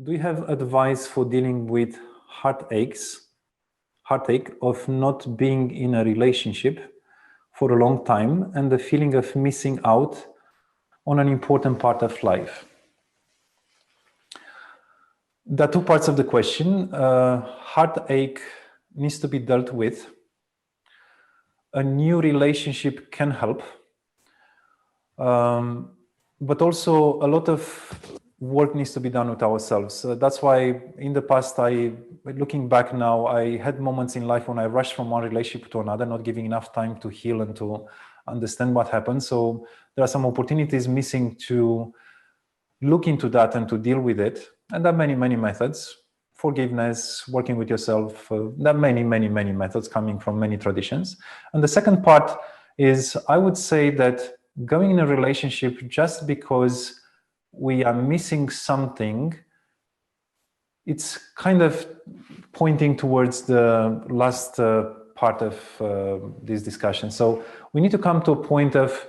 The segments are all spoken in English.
do you have advice for dealing with heartache of not being in a relationship for a long time and the feeling of missing out on an important part of life? There are two parts of the question. Heartache needs to be dealt with. A new relationship can help. But also a lot of work needs to be done with ourselves. That's why in the past, looking back now, I had moments in life when I rushed from one relationship to another, not giving enough time to heal and to understand what happened. So there are some opportunities missing to look into that and to deal with it. And there are many, many methods. Forgiveness, working with yourself. There are many, many, many methods coming from many traditions. And the second part is, I would say that going in a relationship just because we are missing something, it's kind of pointing towards the last part of this discussion. So we need to come to a point of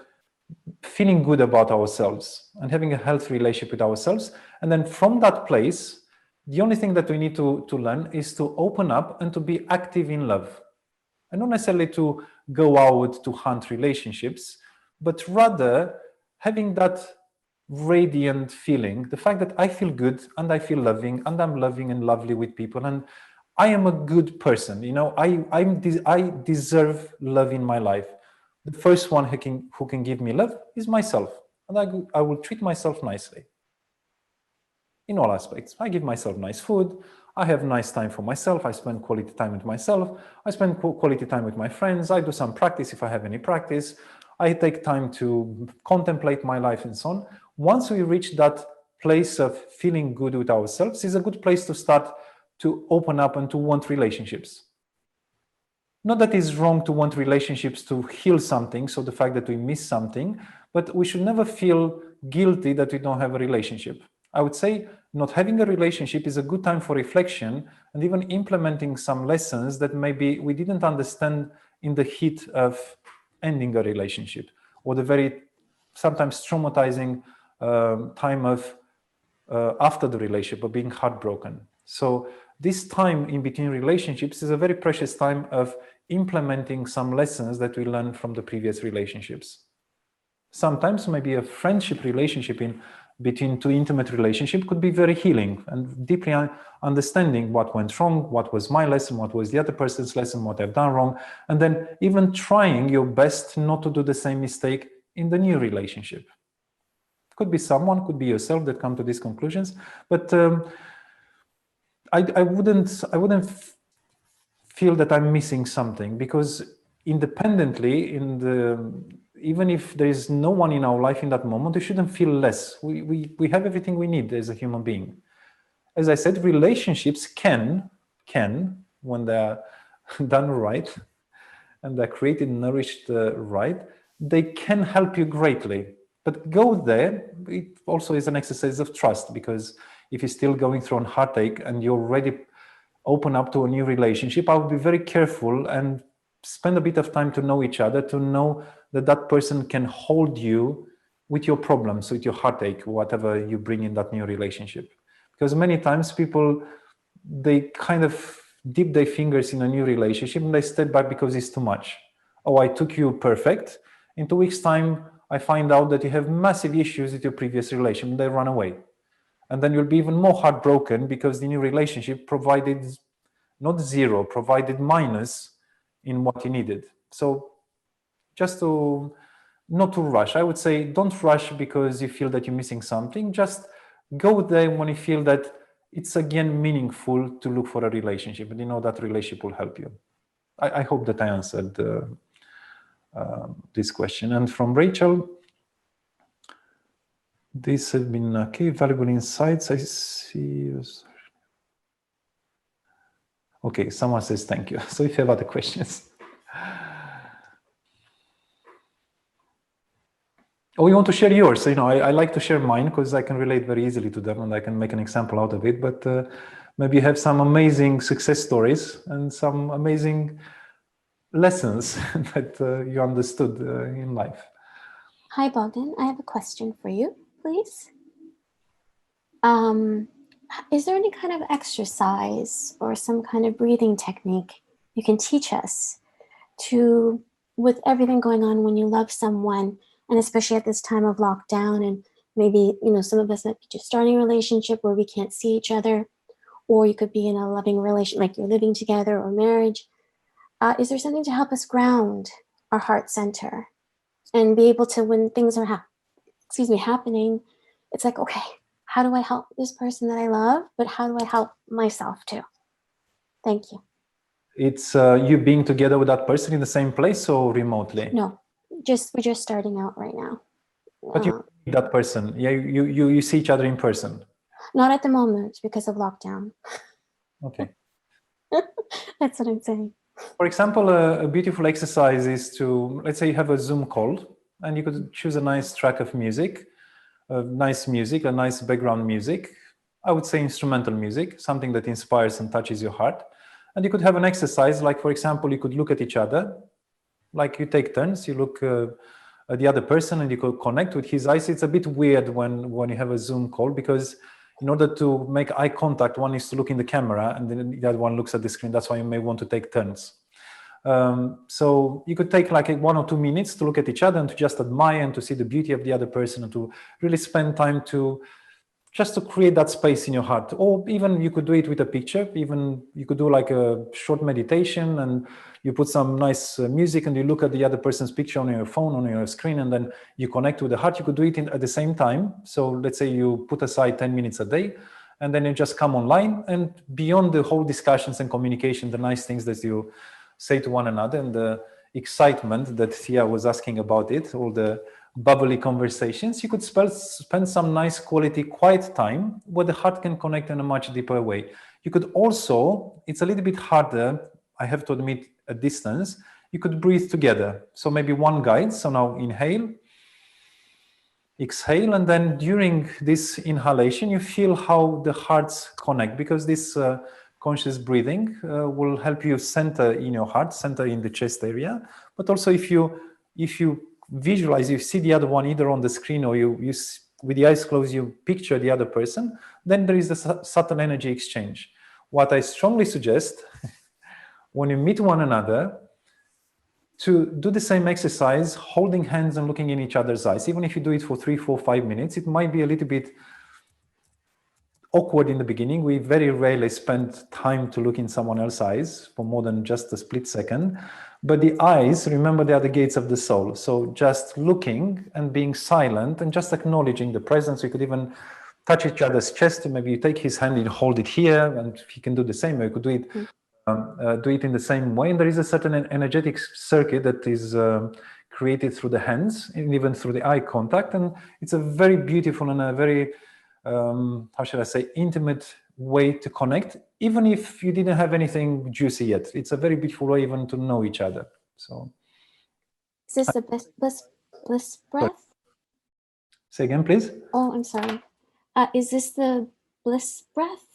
feeling good about ourselves and having a healthy relationship with ourselves. And then from that place, the only thing that we need to learn is to open up and to be active in love. And not necessarily to go out to hunt relationships, but rather having that radiant feeling, the fact that I feel good and I feel loving and I'm loving and lovely with people and I am a good person. You know, I deserve love in my life. The first one who can give me love is myself, and I will treat myself nicely in all aspects. I give myself nice food. I have nice time for myself. I spend quality time with myself. I spend quality time with my friends. I do some practice if I have any practice. I take time to contemplate my life and so on. Once we reach that place of feeling good with ourselves, is a good place to start to open up and to want relationships. Not that it's wrong to want relationships to heal something, so the fact that we miss something, but we should never feel guilty that we don't have a relationship. I would say not having a relationship is a good time for reflection and even implementing some lessons that maybe we didn't understand in the heat of ending a relationship, or the very sometimes traumatizing time of after the relationship, of being heartbroken. So this time in between relationships is a very precious time of implementing some lessons that we learned from the previous relationships. Sometimes maybe a friendship relationship in between two intimate relationships could be very healing and deeply understanding what went wrong, what was my lesson, what was the other person's lesson, what I've done wrong, and then even trying your best not to do the same mistake in the new relationship. Could be someone, could be yourself that come to these conclusions, but I wouldn't feel that I'm missing something, because independently, even if there is no one in our life in that moment, we shouldn't feel less. We have everything we need as a human being. As I said, relationships can, when they're done right, and they're created, nourished right, they can help you greatly. But go there, it also is an exercise of trust, because if you're still going through a heartache and you're already open up to a new relationship, I would be very careful and spend a bit of time to know each other, to know that that person can hold you with your problems, with your heartache, whatever you bring in that new relationship. Because many times people, they kind of dip their fingers in a new relationship and they step back because it's too much. Oh, I took you perfect. In 2 weeks' time, I find out that you have massive issues with your previous relationship. They run away. And then you'll be even more heartbroken because the new relationship provided not zero, provided minus in what you needed. So just to not to rush. I would say don't rush because you feel that you're missing something. Just go there when you feel that it's again meaningful to look for a relationship, and you know that relationship will help you. I hope that I answered this question. And from Rachel, this has been okay, valuable insights. I see. Okay, someone says thank you. So if you have other questions. Oh, you want to share yours? So, you know, I like to share mine because I can relate very easily to them and I can make an example out of it. But maybe you have some amazing success stories and some amazing lessons that you understood in life. Hi, Bogdan. I have a question for you, please. Is there any kind of exercise or some kind of breathing technique you can teach us to, with everything going on when you love someone, and especially at this time of lockdown, and maybe, some of us might be just starting a relationship where we can't see each other, or you could be in a loving relation, like you're living together or marriage. Is there something to help us ground our heart center and be able to, when things are happening, it's like, okay, how do I help this person that I love, but how do I help myself too? Thank you. It's you being together with that person in the same place or remotely? No, we're just starting out right now. But you meet that person, yeah, you see each other in person? Not at the moment because of lockdown. Okay. That's what I'm saying. For example, a beautiful exercise is to, let's say you have a Zoom call and you could choose a nice track of music, a nice background music. I would say instrumental music, something that inspires and touches your heart. And you could have an exercise, like, for example, you could look at each other, like you take turns, you look at the other person and you could connect with his eyes. It's a bit weird when you have a Zoom call, because in order to make eye contact, one is to look in the camera and then the other one looks at the screen. That's why you may want to take turns. So you could take like 1 or 2 minutes to look at each other and to just admire and to see the beauty of the other person and to really spend time to just to create that space in your heart. Or even you could do it with a picture. Even you could do like a short meditation and you put some nice music and you look at the other person's picture on your phone, on your screen, and then you connect with the heart. You could do it at the same time. So let's say you put aside 10 minutes a day and then you just come online, and beyond the whole discussions and communication, the nice things that you say to one another and the excitement that Thea was asking about it, all the bubbly conversations, you could spend some nice quality quiet time where the heart can connect in a much deeper way. You could also, it's a little bit harder, I have to admit, at distance, you could breathe together. So maybe one guide. So now inhale, exhale, and then during this inhalation, you feel how the hearts connect, because this conscious breathing will help you center in your heart, center in the chest area. But also if you visualize, you see the other one either on the screen or you with the eyes closed, you picture the other person, then there is a subtle energy exchange. What I strongly suggest when you meet one another, to do the same exercise, holding hands and looking in each other's eyes. Even if you do it for 3, 4, 5 minutes, it might be a little bit awkward in the beginning. We very rarely spend time to look in someone else's eyes for more than just a split second. But the eyes, remember, they are the gates of the soul. So just looking and being silent and just acknowledging the presence. You could even touch each other's chest. Maybe you take his hand and hold it here, and he can do the same. Or you could do it in the same way. And there is a certain energetic circuit that is created through the hands and even through the eye contact. And it's a very beautiful and a very how should I say, intimate way to connect, even if you didn't have anything juicy yet. It's a very beautiful way even to know each other. So, is this the bliss breath? Say again, please. Oh, I'm sorry. Is this the bliss breath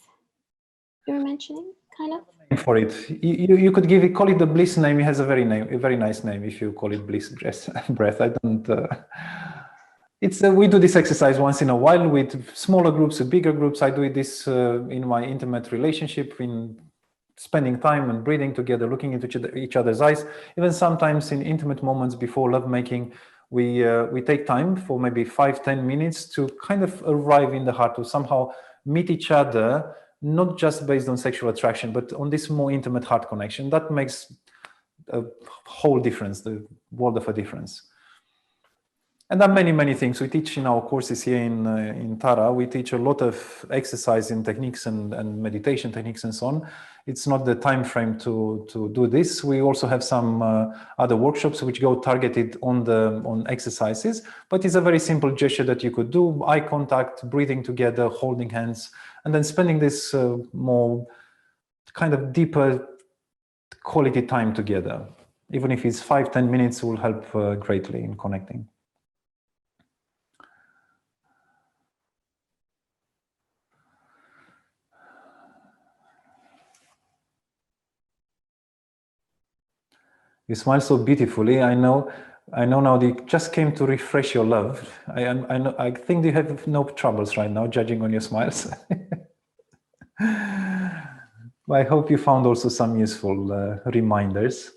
you were mentioning, kind of? For it, you could call it the bliss name. It has a very nice name if you call it bliss breath. I don't. We do this exercise once in a while with smaller groups, with bigger groups. I do this in my intimate relationship, in spending time and breathing together, looking into each other's eyes. Even sometimes in intimate moments before lovemaking, we take time for maybe 5-10 minutes to kind of arrive in the heart, to somehow meet each other, not just based on sexual attraction, but on this more intimate heart connection. That makes a whole difference, the world of a difference. And there are many, many things we teach in our courses here in Tara. We teach a lot of exercise and techniques and meditation techniques and so on. It's not the time frame to do this. We also have some other workshops which go targeted on exercises, but it's a very simple gesture that you could do: eye contact, breathing together, holding hands, and then spending this more kind of deeper quality time together. Even if it's 5-10 minutes, will help greatly in connecting. You smile so beautifully. I know now they just came to refresh your love. I think you have no troubles right now, judging on your smiles. I hope you found also some useful reminders.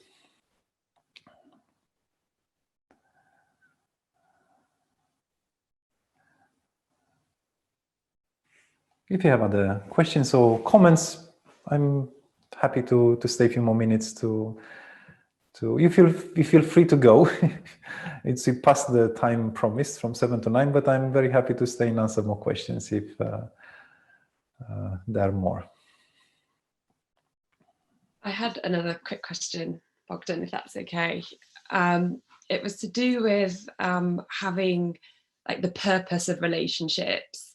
If you have other questions or comments, I'm happy to stay a few more minutes to you feel free to go. It's past the time promised from 7 to 9, but I'm very happy to stay and answer more questions if there are more. I had another quick question, Bogdan, if that's okay. It was to do with having like the purpose of relationships.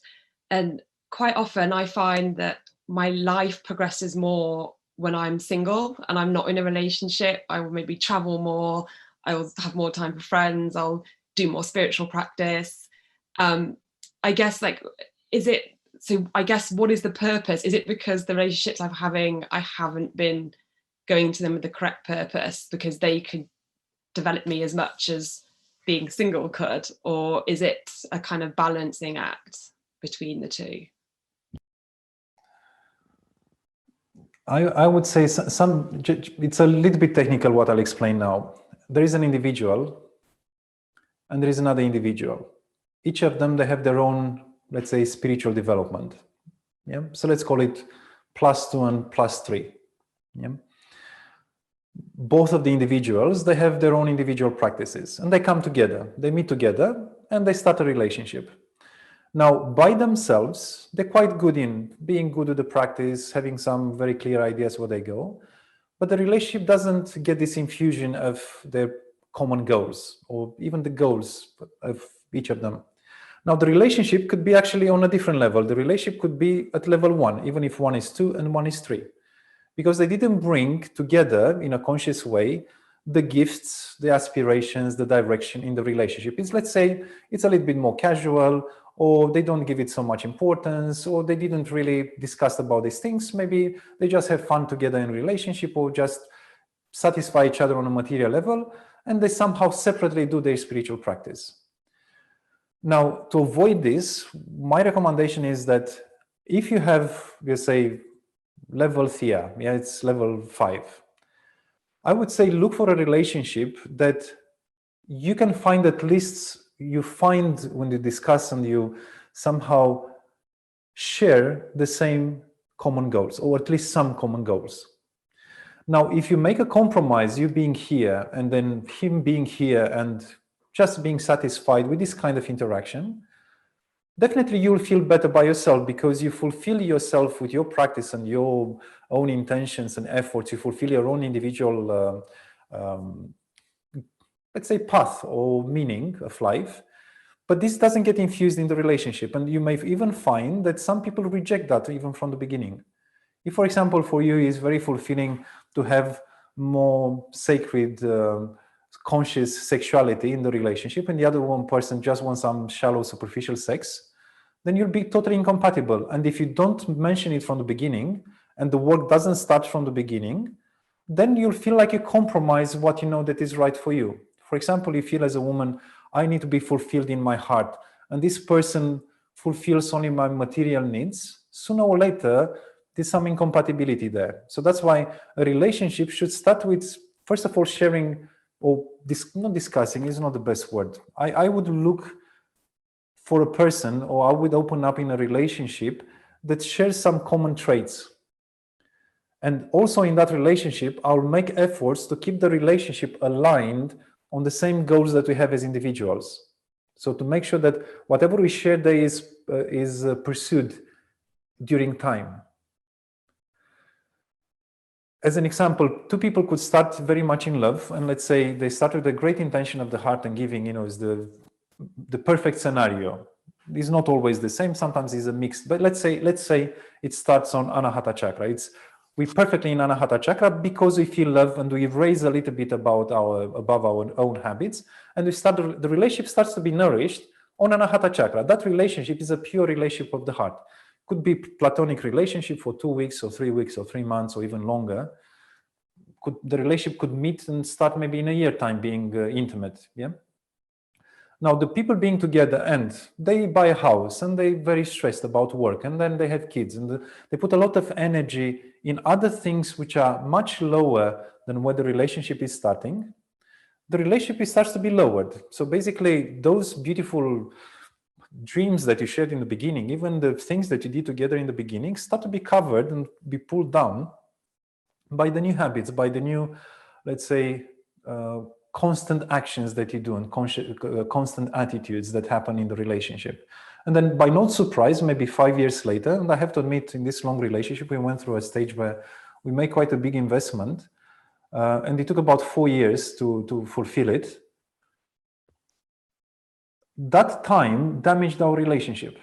And quite often I find that my life progresses more when I'm single and I'm not in a relationship. I will maybe travel more, I will have more time for friends, I'll do more spiritual practice. I guess like, I guess what is the purpose? Is it because the relationships I'm having, I haven't been going to them with the correct purpose because they could develop me as much as being single could? Or is it a kind of balancing act between the two? I would say it's a little bit technical what I'll explain now. There is an individual and there is another individual. Each of them, they have their own, let's say, spiritual development. Yeah. So let's call it +2 and +3. Yeah. Both of the individuals, they have their own individual practices and they come together, they meet together and they start a relationship. Now, by themselves, they're quite good in being good with the practice, having some very clear ideas where they go, but the relationship doesn't get this infusion of their common goals or even the goals of each of them. Now, the relationship could be actually on a different level. The relationship could be at level 1, even if 1 is 2 and 1 is 3. Because they didn't bring together in a conscious way the gifts, the aspirations, the direction in the relationship. Let's say it's a little bit more casual, or they don't give it so much importance, or they didn't really discuss about these things. Maybe they just have fun together in relationship or just satisfy each other on a material level, and they somehow separately do their spiritual practice. Now, to avoid this, my recommendation is that if you have, let's say, level Thea, yeah, it's level 5. I would say look for a relationship that you can find at least, you find when you discuss and you somehow share the same common goals, or at least some common goals. Now, if you make a compromise, you being here and then him being here and just being satisfied with this kind of interaction, definitely you'll feel better by yourself because you fulfill yourself with your practice and your own intentions and efforts. You fulfill your own individual, let's say, path or meaning of life. But this doesn't get infused in the relationship. And you may even find that some people reject that even from the beginning. If, for example, for you, it's very fulfilling to have more sacred, conscious sexuality in the relationship, and the other one person just wants some shallow, superficial sex, then you'll be totally incompatible. And if you don't mention it from the beginning, and the work doesn't start from the beginning, then you'll feel like you compromise what you know that is right for you. For example, you feel as a woman, I need to be fulfilled in my heart, and this person fulfills only my material needs. Sooner or later, there's some incompatibility there. So that's why a relationship should start with, first of all, sharing, or not discussing is not the best word. I would look for a person, or I would open up in a relationship that shares some common traits. And also in that relationship, I'll make efforts to keep the relationship aligned on the same goals that we have as individuals. So to make sure that whatever we share there is pursued during time. As an example, two people could start very much in love, and let's say they start with a great intention of the heart and giving, is the perfect scenario. It's not always the same. Sometimes it's a mix. But let's say it starts on Anahata chakra. We're perfectly in Anahata chakra because we feel love and we raise a little bit above our own habits, and the relationship starts to be nourished on Anahata chakra. That relationship is a pure relationship of the heart. Could be platonic relationship for 2 weeks or 3 weeks or 3 months or even longer. The relationship could meet and start maybe in a year time being intimate. Yeah. Now, the people being together and they buy a house and they're very stressed about work, and then they have kids, and they put a lot of energy in other things which are much lower than where the relationship is starting. The relationship starts to be lowered. So basically, those beautiful dreams that you shared in the beginning, even the things that you did together in the beginning, start to be covered and be pulled down by the new habits, by the new, let's say, constant actions that you do and constant attitudes that happen in the relationship. And then by no surprise, maybe 5 years later, and I have to admit, in this long relationship, we went through a stage where we made quite a big investment, and it took about 4 years to fulfill it. That time damaged our relationship.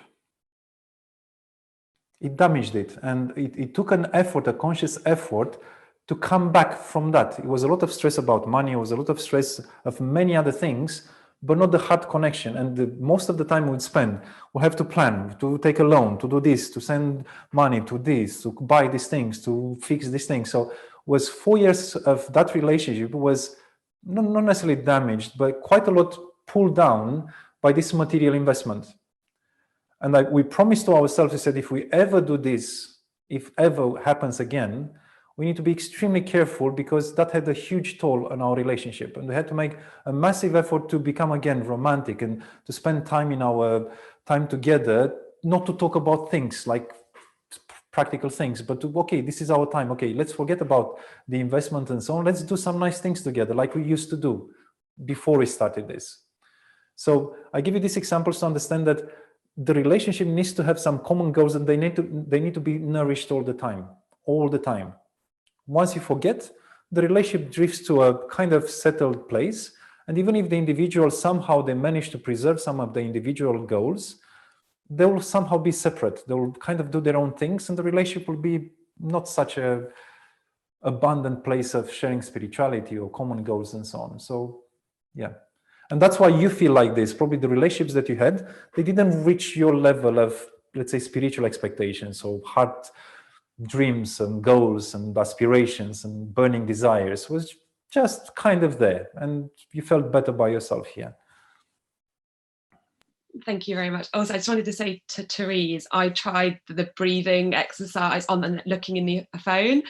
It damaged it, and it took an effort, a conscious effort, to come back from that. It was a lot of stress about money, it was a lot of stress of many other things, but not the heart connection. And most of the time we'd spend, we have to plan, to take a loan, to do this, to send money to this, to buy these things, to fix these things. So it was 4 years of that relationship was not necessarily damaged, but quite a lot pulled down by this material investment. And we promised to ourselves, we said, if we ever do this, if ever happens again, we need to be extremely careful, because that had a huge toll on our relationship. And we had to make a massive effort to become again romantic and to spend time in our time together, not to talk about things like practical things, but to, okay, this is our time. Okay, let's forget about the investment and so on. Let's do some nice things together like we used to do before we started this. So I give you these examples to understand that the relationship needs to have some common goals, and they need to be nourished all the time, all the time. Once you forget, the relationship drifts to a kind of settled place. And even if the individual somehow they manage to preserve some of the individual goals, they will somehow be separate. They will kind of do their own things, and the relationship will be not such a abundant place of sharing spirituality or common goals and so on. So, yeah. And that's why you feel like this. Probably the relationships that you had, they didn't reach your level of, let's say, spiritual expectations or heart dreams and goals and aspirations and burning desires. Was just kind of there, and you felt better by yourself here. Thank you very much. Also, I just wanted to say to Therese, I tried the breathing exercise on the looking in the phone.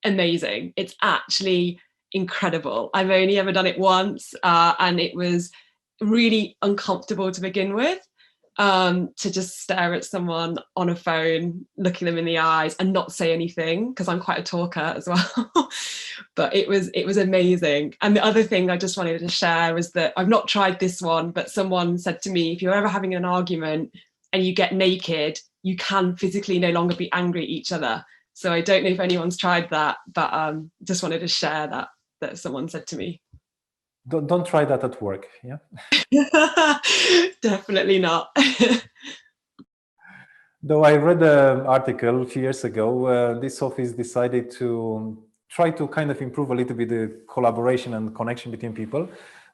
Amazing. It's actually incredible. I've only ever done it once, and it was really uncomfortable to begin with. To just stare at someone on a phone, looking them in the eyes and not say anything, because I'm quite a talker as well. But it was amazing. And the other thing I just wanted to share was that I've not tried this one, but someone said to me, if you're ever having an argument and you get naked, you can physically no longer be angry at each other. So I don't know if anyone's tried that, but just wanted to share that someone said to me. Don't try that at work, yeah? Definitely not. Though I read an article a few years ago, this office decided to try to kind of improve a little bit the collaboration and connection between people.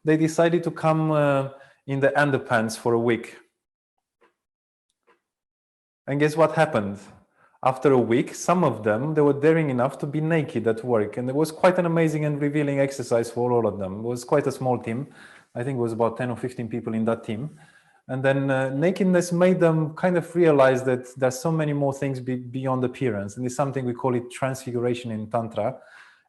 They decided to come in the underpants for a week. And guess what happened? After a week, some of them, they were daring enough to be naked at work. And it was quite an amazing and revealing exercise for all of them. It was quite a small team. I think it was about 10 or 15 people in that team. And then nakedness made them kind of realize that there's so many more things beyond appearance. And it's something we call it transfiguration in Tantra,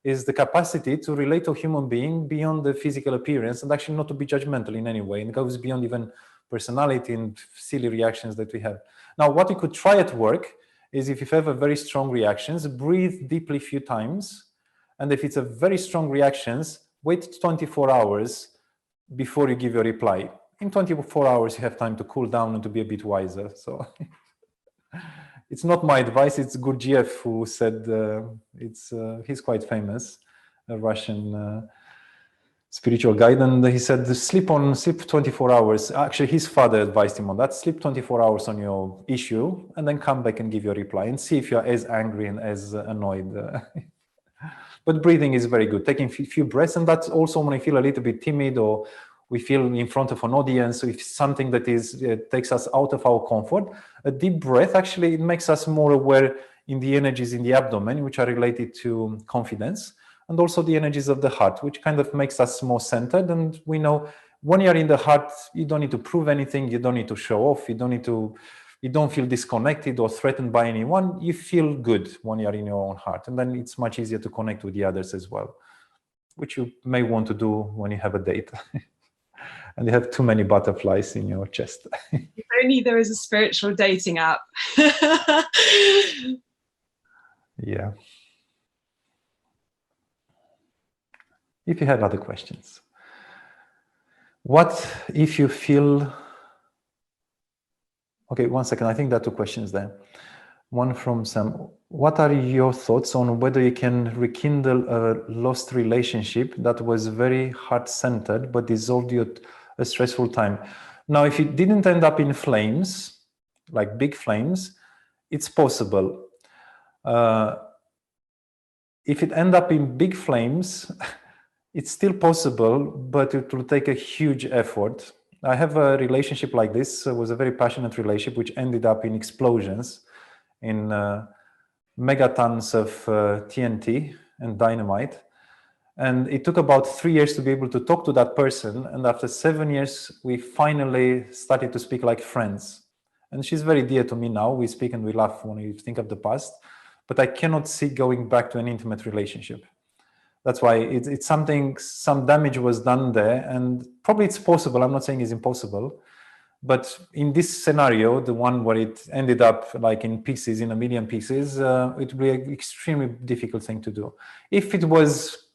is the capacity to relate to a human being beyond the physical appearance and actually not to be judgmental in any way. And it goes beyond even personality and silly reactions that we have. Now, what you could try at work is, if you have a very strong reactions, breathe deeply a few times. And if it's a very strong reactions, wait 24 hours before you give your reply. In 24 hours, you have time to cool down and to be a bit wiser. So it's not my advice. It's Gurdjieff who said, he's quite famous, a Russian spiritual guide. And he said, sleep 24 hours. Actually, his father advised him on that. Sleep 24 hours on your issue and then come back and give your reply and see if you're as angry and as annoyed. But breathing is very good. Taking a few breaths. And that's also when I feel a little bit timid or we feel in front of an audience. So if something that takes us out of our comfort, a deep breath, actually, it makes us more aware in the energies in the abdomen, which are related to confidence. And also the energies of the heart, which kind of makes us more centered. And we know When you're in the heart, you don't need to prove anything. You don't need to show off. You don't feel disconnected or threatened by anyone. You feel good when you're in your own heart. And then it's much easier to connect with the others as well, which you may want to do when you have a date and you have too many butterflies in your chest. If only there was a spiritual dating app. Yeah. If you have other questions. What if you feel... Okay, one second. I think there are two questions there. One from Sam. What are your thoughts on whether you can rekindle a lost relationship that was very heart-centered but dissolved you at a stressful time? Now, if it didn't end up in flames, like big flames, it's possible. If it end up in big flames, it's still possible, but it will take a huge effort. I have a relationship like this. It was a very passionate relationship, which ended up in explosions, in megatons of TNT and dynamite. And it took about 3 years to be able to talk to that person. And after 7 years, we finally started to speak like friends. And she's very dear to me now. We speak and we laugh when we think of the past. But I cannot see going back to an intimate relationship. That's why it's something, some damage was done there, and probably it's possible. I'm not saying it's impossible, but in this scenario, the one where it ended up like in pieces, in a million pieces, it would be an extremely difficult thing to do. If it was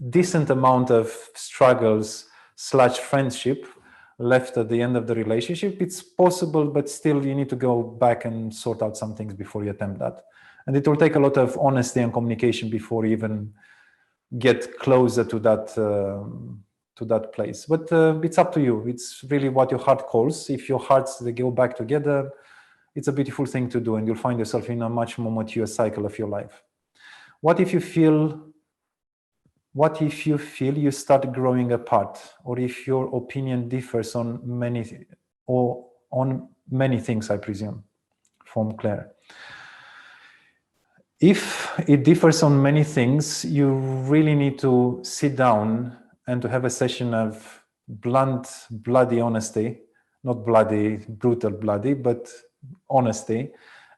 decent amount of struggles / friendship left at the end of the relationship, it's possible, but still you need to go back and sort out some things before you attempt that. And it will take a lot of honesty and communication before you even get closer to that place. But it's up to you. It's really what your heart calls. If your hearts, they go back together, it's a beautiful thing to do, and you'll find yourself in a much more mature cycle of your life. What if you feel you start growing apart, or if your opinion differs on many things, I presume, from Claire? If it differs on many things, you really need to sit down and to have a session of blunt, bloody honesty, not bloody, brutal, bloody, but honesty,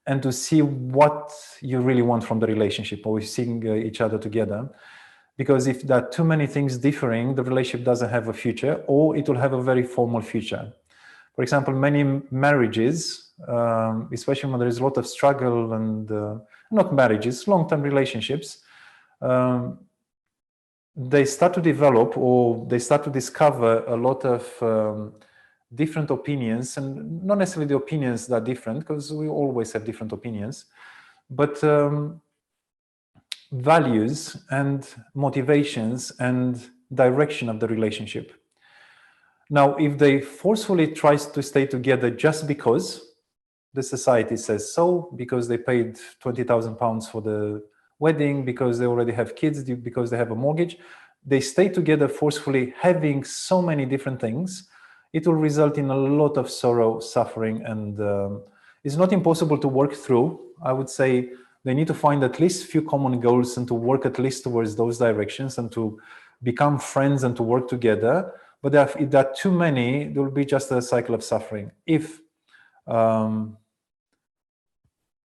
and to see what you really want from the relationship, or seeing each other together. Because if there are too many things differing, the relationship doesn't have a future, or it will have a very formal future. For example, many marriages, especially when there is a lot of struggle and not marriages, long-term relationships, they start to develop, or they start to discover a lot of different opinions, and not necessarily the opinions that are different, because we always have different opinions, but values and motivations and direction of the relationship. Now, if they forcefully try to stay together just because the society says so, because they paid £20,000 for the wedding, because they already have kids, because they have a mortgage, they stay together forcefully, having so many different things, it will result in a lot of sorrow, suffering, and it's not impossible to work through. I would say they need to find at least a few common goals and to work at least towards those directions and to become friends and to work together. But if there are too many, there will be just a cycle of suffering. If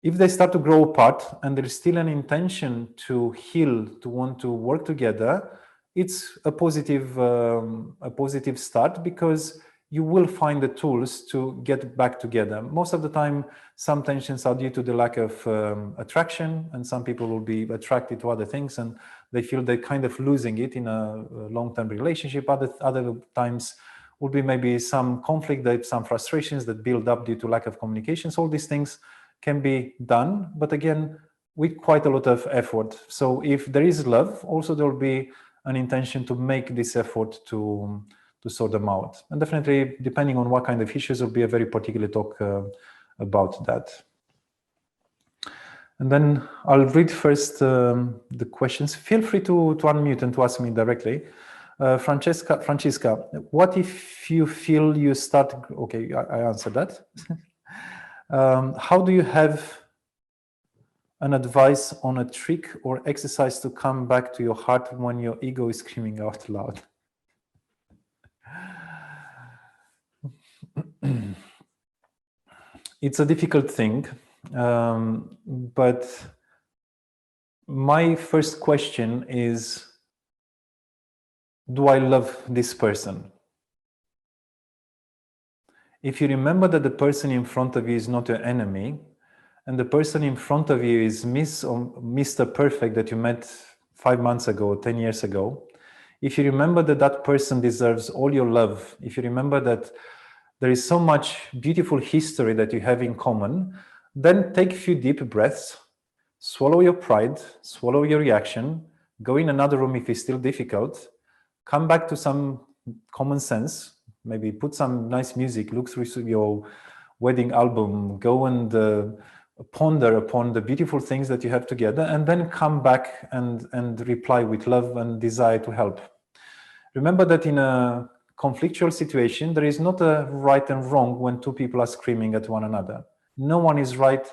they start to grow apart and there is still an intention to heal, to want to work together, it's a positive start, because you will find the tools to get back together. Most of the time, some tensions are due to the lack of attraction, and some people will be attracted to other things and they feel they're kind of losing it in a long-term relationship. Other times will be maybe some conflict, some frustrations that build up due to lack of communication. So all these things can be done, but again, with quite a lot of effort. So if there is love, also there will be an intention to make this effort to sort them out. And definitely, depending on what kind of issues, will be a very particular talk about that. And then I'll read first the questions. Feel free to unmute and to ask me directly. Francesca, what if you feel you start... Okay, I answered that. How do you have an advice on a trick or exercise to come back to your heart when your ego is screaming out loud? It's a difficult thing, but my first question is, do I love this person? If you remember that the person in front of you is not your enemy, and the person in front of you is Miss or Mr. Perfect that you met 5 months ago, 10 years ago, if you remember that that person deserves all your love, if you remember that there is so much beautiful history that you have in common, then take a few deep breaths, swallow your pride, swallow your reaction, go in another room if it's still difficult, come back to some common sense, maybe put some nice music, look through your wedding album, go and ponder upon the beautiful things that you have together, and then come back and reply with love and desire to help. Remember that in a conflictual situation, there is not a right and wrong when two people are screaming at one another. No one is right,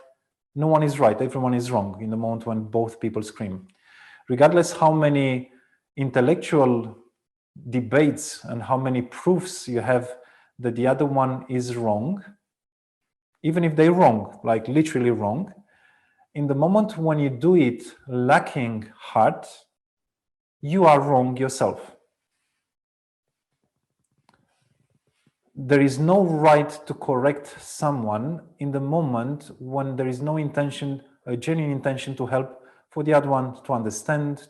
no one is right, everyone is wrong in the moment when both people scream. Regardless how many intellectual debates and how many proofs you have that the other one is wrong, even if they're wrong, like literally wrong, in the moment when you do it lacking heart, you are wrong yourself. There is no right to correct someone in the moment when there is no intention, a genuine intention to help for the other one to understand.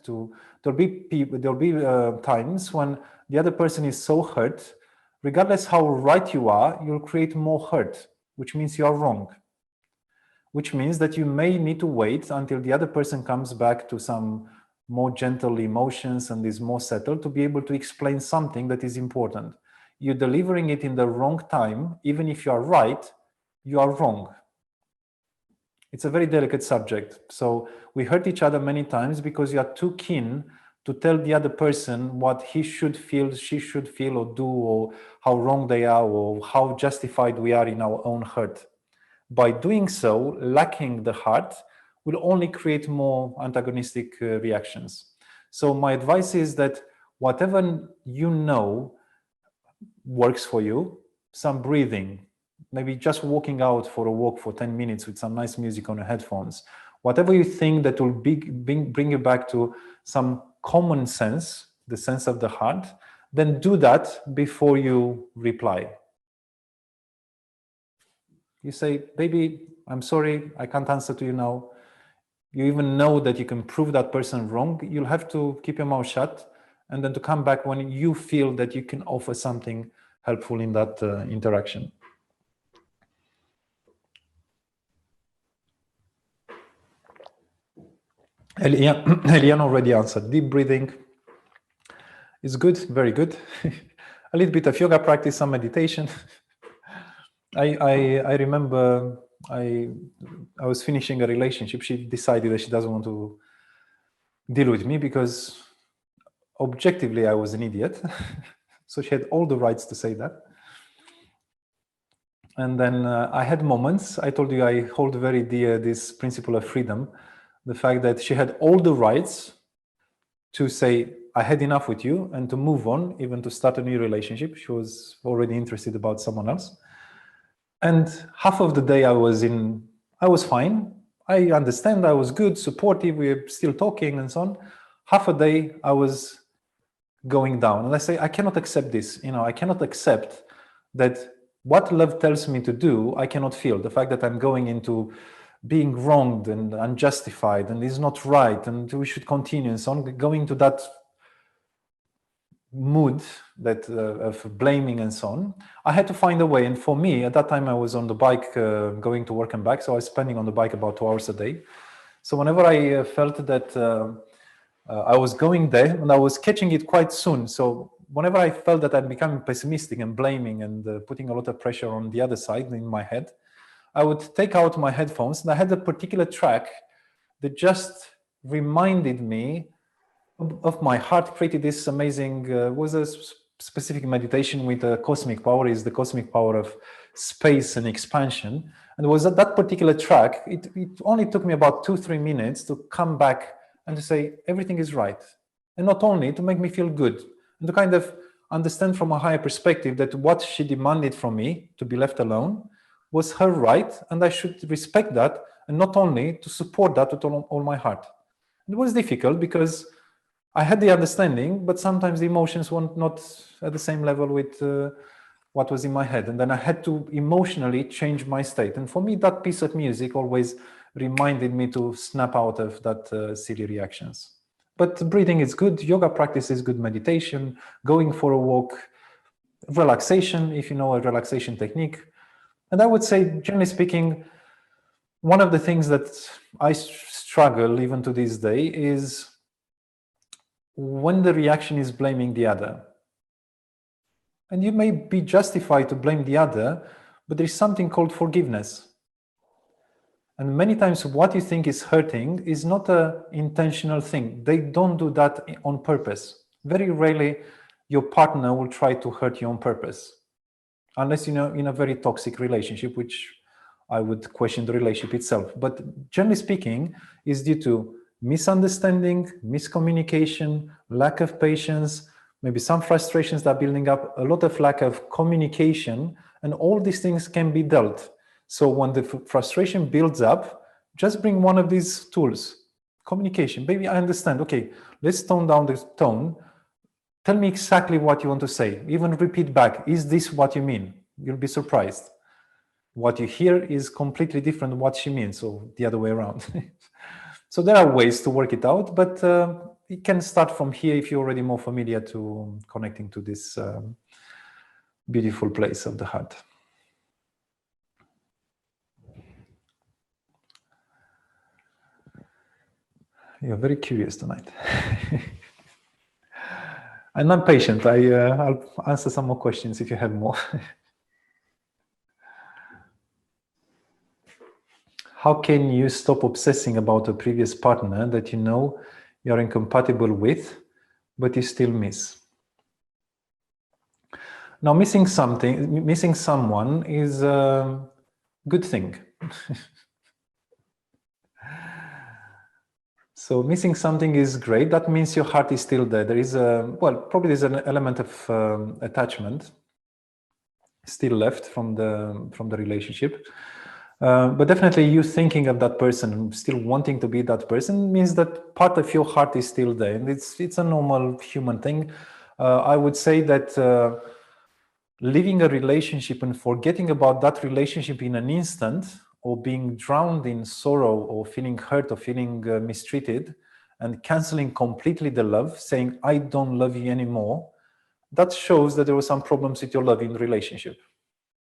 There'll be times when the other person is so hurt, regardless how right you are, you'll create more hurt, which means you are wrong. Which means that you may need to wait until the other person comes back to some more gentle emotions and is more settled to be able to explain something that is important. You're delivering it in the wrong time, even if you are right, you are wrong. It's a very delicate subject. So we hurt each other many times because you are too keen to tell the other person what he should feel, she should feel or do, or how wrong they are, or how justified we are in our own hurt. By doing so, lacking the heart will only create more antagonistic reactions. So my advice is that whatever you know works for you, some breathing, maybe just walking out for a walk for 10 minutes with some nice music on your headphones, whatever you think that will bring you back to some common sense, the sense of the heart, then do that before you reply. You say, baby, I'm sorry, I can't answer to you now. You even know that you can prove that person wrong. You'll have to keep your mouth shut and then to come back when you feel that you can offer something helpful in that interaction. Eliane already answered. Deep breathing is good, very good. A little bit of yoga practice, some meditation. I remember I was finishing a relationship. She decided that she doesn't want to deal with me because objectively I was an idiot. So she had all the rights to say that. And then I had moments, I told you I hold very dear this principle of freedom, the fact that she had all the rights to say, I had enough with you, and to move on, even to start a new relationship. She was already interested about someone else. And half of the day I was fine. I understand, I was good, supportive, we were still talking and so on. Half a day I was going down. And I say, I cannot accept this. I cannot accept that what love tells me to do, I cannot feel. The fact that I'm going into being wronged and unjustified and is not right and we should continue and so on, going to that mood that of blaming and so on, I had to find a way. And for me, at that time, I was on the bike going to work and back. So I was spending on the bike about 2 hours a day. So whenever I felt that I was going there, and I was catching it quite soon. So whenever I felt that I'm becoming pessimistic and blaming and putting a lot of pressure on the other side in my head, I would take out my headphones, and I had a particular track that just reminded me of my heart, created this amazing, was a specific meditation with a cosmic power, is the cosmic power of space and expansion. And it was at that particular track, it only took me about 2-3 minutes to come back and to say, everything is right. And not only to make me feel good, and to kind of understand from a higher perspective that what she demanded from me, to be left alone, was her right, and I should respect that, and not only to support that with all my heart. It was difficult because I had the understanding, but sometimes the emotions were not at the same level with what was in my head. And then I had to emotionally change my state. And for me, that piece of music always reminded me to snap out of that silly reactions. But breathing is good, yoga practice is good, meditation, going for a walk, relaxation, if you know a relaxation technique. And I would say, generally speaking, one of the things that I struggle even to this day is when the reaction is blaming the other. And you may be justified to blame the other, but there's something called forgiveness. And many times what you think is hurting is not an intentional thing. They don't do that on purpose. Very rarely your partner will try to hurt you on purpose. Unless you're in a very toxic relationship, which I would question the relationship itself. But generally speaking, is due to misunderstanding, miscommunication, lack of patience, maybe some frustrations that are building up, a lot of lack of communication, and all these things can be dealt. So when the frustration builds up, just bring one of these tools, communication. Baby, I understand. Okay, let's tone down the tone. Tell me exactly what you want to say. Even repeat back. Is this what you mean? You'll be surprised. What you hear is completely different than what she means, or the other way around. So there are ways to work it out, but it can start from here if you're already more familiar to connecting to this beautiful place of the heart. You're very curious tonight. And I'm patient. I'll answer some more questions if you have more. How can you stop obsessing about a previous partner that you know you're incompatible with, but you still miss? Now, missing someone is a good thing. So missing something is great. That means your heart is still there. There is probably there's an element of attachment still left from the relationship. But definitely you thinking of that person, still wanting to be that person, means that part of your heart is still there. And it's a normal human thing. I would say that leaving a relationship and forgetting about that relationship in an instant, or being drowned in sorrow, or feeling hurt, or feeling mistreated, and canceling completely the love, saying, I don't love you anymore, that shows that there were some problems with your love in the relationship.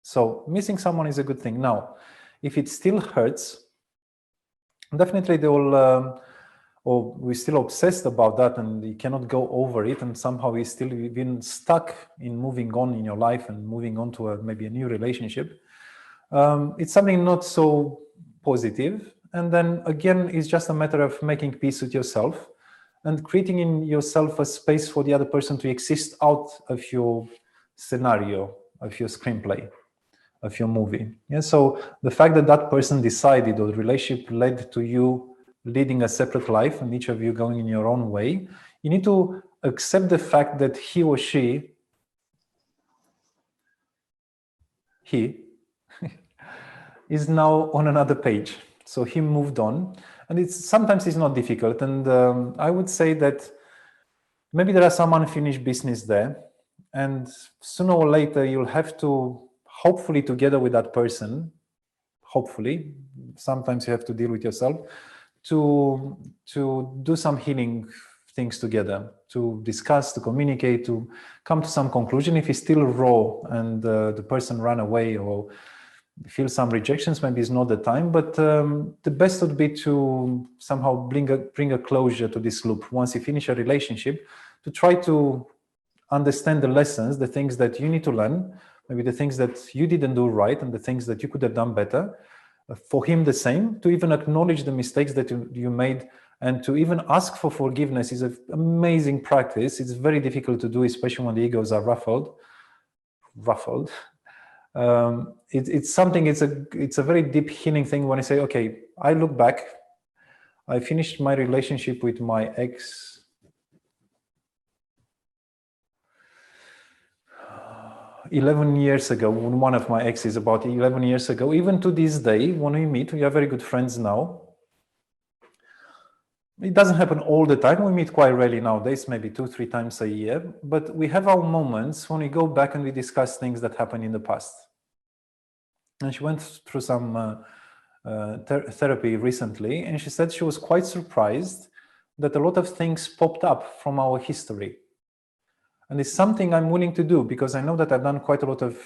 So missing someone is a good thing. Now, if it still hurts, definitely they will, or we're still obsessed about that and you cannot go over it, and somehow you've still been stuck in moving on in your life and moving on to maybe a new relationship. It's something not so positive. And then again, it's just a matter of making peace with yourself and creating in yourself a space for the other person to exist out of your scenario, of your screenplay, of your movie. Yeah. So the fact that that person decided, or the relationship led to you leading a separate life and each of you going in your own way, you need to accept the fact that he or she, is now on another page. So he moved on, and sometimes it's not difficult. And I would say that maybe there are some unfinished business there, and sooner or later you'll have to, hopefully together with that person, hopefully, sometimes you have to deal with yourself, to do some healing things together, to discuss, to communicate, to come to some conclusion. If it's still raw and the person ran away or feel some rejections, maybe it's not the time, but the best would be to somehow bring a closure to this loop. Once you finish a relationship, to try to understand the lessons, the things that you need to learn, maybe the things that you didn't do right and the things that you could have done better. For him, the same, to even acknowledge the mistakes that you made, and to even ask for forgiveness is an amazing practice. It's very difficult to do, especially when the egos are ruffled. It's something, it's a very deep healing thing when I say, okay, I look back, I finished my relationship with my ex. 11 years ago, one of my exes about 11 years ago, even to this day, when we meet, we are very good friends now. It doesn't happen all the time. We meet quite rarely nowadays, maybe 2-3 times a year, but we have our moments when we go back and we discuss things that happened in the past. And she went through some therapy recently, and she said she was quite surprised that a lot of things popped up from our history. And it's something I'm willing to do, because I know that I've done quite a lot of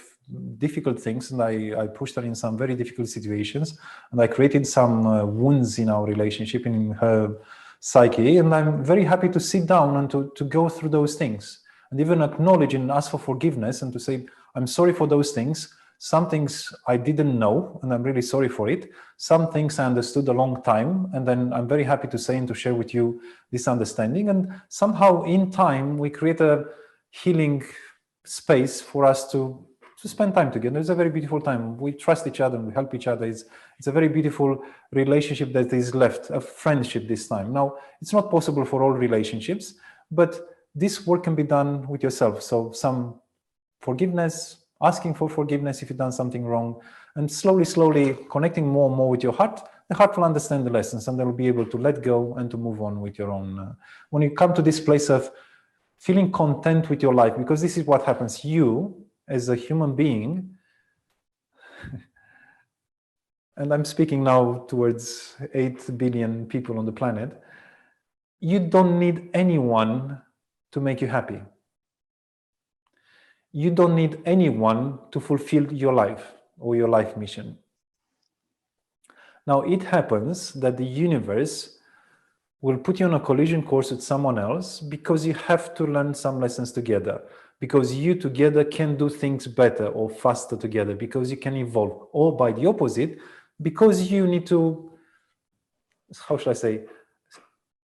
difficult things, and I pushed her in some very difficult situations, and I created some wounds in our relationship, in her psyche, and I'm very happy to sit down and to go through those things, and even acknowledge and ask for forgiveness, and to say, I'm sorry for those things. Some things I didn't know, and I'm really sorry for it. Some things I understood a long time, and then I'm very happy to say and to share with you this understanding. And somehow in time, we create a healing space for us to spend time together. It's a very beautiful time. We trust each other and we help each other. It's a very beautiful relationship that is left, a friendship this time. Now, it's not possible for all relationships, but this work can be done with yourself. So some forgiveness, asking for forgiveness if you've done something wrong, and slowly connecting more and more with your heart. The heart will understand the lessons, and they'll be able to let go and to move on with your own. When you come to this place of feeling content with your life, because this is what happens. You, as a human being, and I'm speaking now towards 8 billion people on the planet, you don't need anyone to make you happy. You don't need anyone to fulfill your life or your life mission. Now, it happens that the universe will put you on a collision course with someone else because you have to learn some lessons together, because you together can do things better or faster together, because you can evolve, or by the opposite, because you need to, how should I say,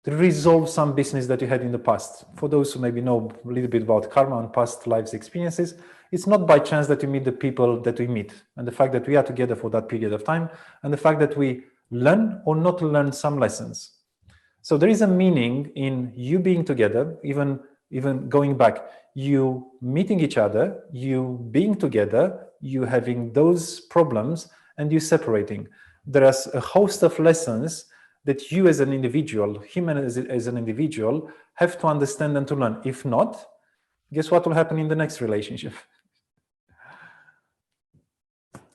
to resolve some business that you had in the past. For those who maybe know a little bit about karma and past lives experiences, it's not by chance that you meet the people that we meet, and the fact that we are together for that period of time, and the fact that we learn or not learn some lessons. So there is a meaning in you being together, even going back, you meeting each other, you being together, you having those problems, and you separating. There is a host of lessons that you as an individual, him as an individual, have to understand and to learn. If not, guess what will happen in the next relationship?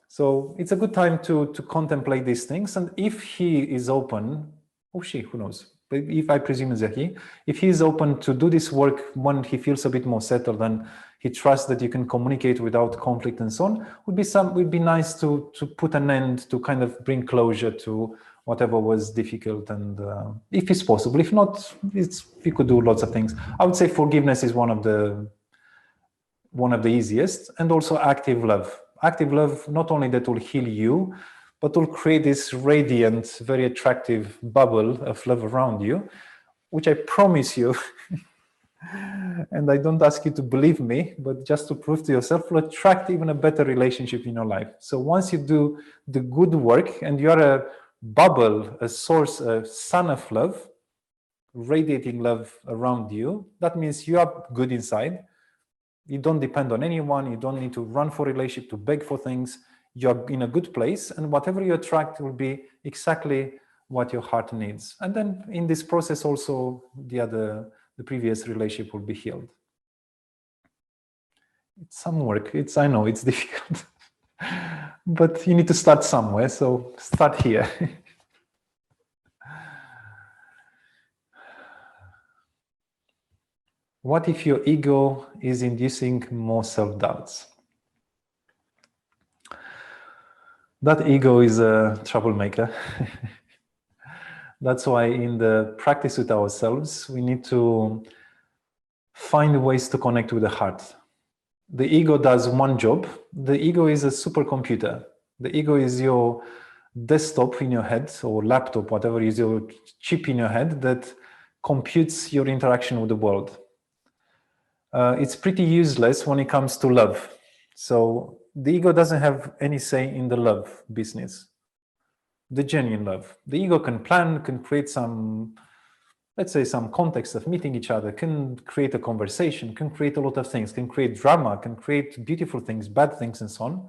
So it's a good time to contemplate these things. And if he is open, or she, who knows, but if I presume it's a he, if he is open to do this work when he feels a bit more settled and he trusts that you can communicate without conflict and so on, would be nice to put an end, to kind of bring closure to whatever was difficult, and if it's possible. If not, we could do lots of things. I would say forgiveness is one of the easiest, and also active love. Active love, not only that will heal you, but will create this radiant, very attractive bubble of love around you, which I promise you, and I don't ask you to believe me, but just to prove to yourself, will attract even a better relationship in your life. So once you do the good work and you are a bubble, a source, a sun of love, radiating love around you, that means you are good inside. You don't depend on anyone. You don't need to run for a relationship, to beg for things. You're in a good place, and whatever you attract will be exactly what your heart needs. And then in this process also, the previous relationship will be healed. It's some work. I know it's difficult, but you need to start somewhere. So start here. What if your ego is inducing more self-doubts? That ego is a troublemaker. That's why in the practice with ourselves, we need to find ways to connect with the heart. The ego does one job. The ego is a supercomputer. The ego is your desktop in your head, or laptop, whatever is your chip in your head that computes your interaction with the world. It's pretty useless when it comes to love. So the ego doesn't have any say in the love business, the genuine love. The ego can plan, can create some let's say, some context of meeting each other, can create a conversation, can create a lot of things, can create drama, can create beautiful things, bad things, and so on.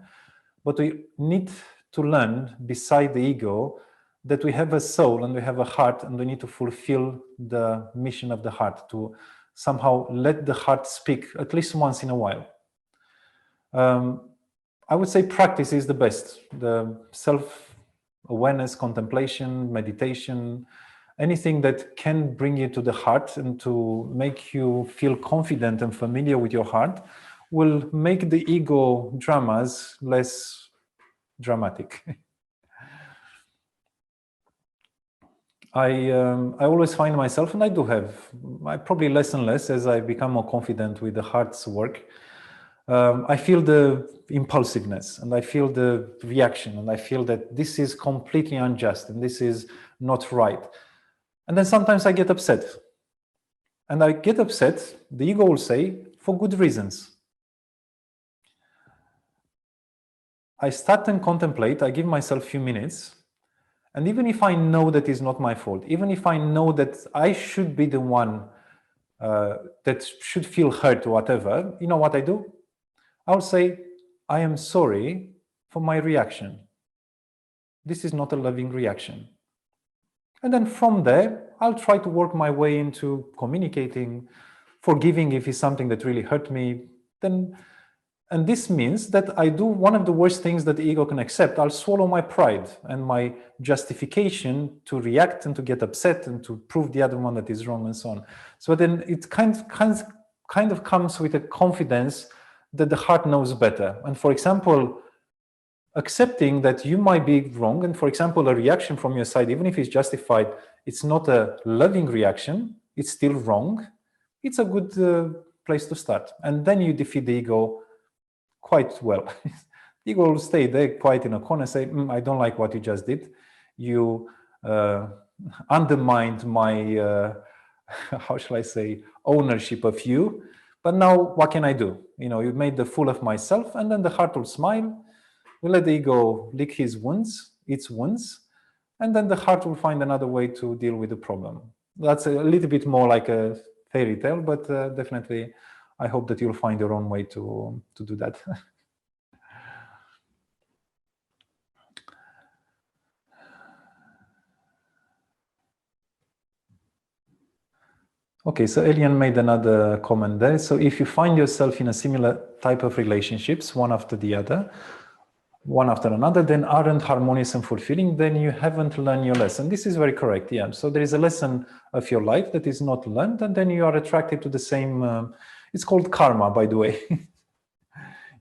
But we need to learn, beside the ego, that we have a soul and we have a heart, and we need to fulfill the mission of the heart, to somehow let the heart speak at least once in a while. I would say practice is the best. The self-awareness, contemplation, meditation, anything that can bring you to the heart and to make you feel confident and familiar with your heart will make the ego dramas less dramatic. I always find myself, and I probably less and less as I become more confident with the heart's work, I feel the impulsiveness, and I feel the reaction, and I feel that this is completely unjust and this is not right. And then sometimes I get upset. And I get upset, the ego will say, for good reasons. I start and contemplate, I give myself a few minutes, and even if I know that it's not my fault, even if I know that I should be the one that should feel hurt or whatever, you know what I do? I'll say, I am sorry for my reaction. This is not a loving reaction. And then from there, I'll try to work my way into communicating, forgiving if it's something that really hurt me. And this means that I do one of the worst things that the ego can accept. I'll swallow my pride and my justification to react and to get upset and to prove the other one that is wrong and so on. So then it kind of comes with a confidence that the heart knows better. And for example, accepting that you might be wrong, and for example, a reaction from your side, even if it's justified, it's not a loving reaction, it's still wrong, it's a good place to start. And then you defeat the ego quite well. The ego will stay there quiet in a corner and say, I don't like what you just did. You undermined my, how shall I say, ownership of you. But now what can I do? You know, you made the fool of myself. And then the heart will smile. We'll let the ego lick its wounds, and then the heart will find another way to deal with the problem. That's a little bit more like a fairy tale, but definitely I hope that you'll find your own way to do that. Okay, so Elian made another comment there. So if you find yourself in a similar type of relationships, one after another, then aren't harmonious and fulfilling, then you haven't learned your lesson. This is very correct, yeah. So there is a lesson of your life that is not learned, and then you are attracted to the same, it's called karma, by the way.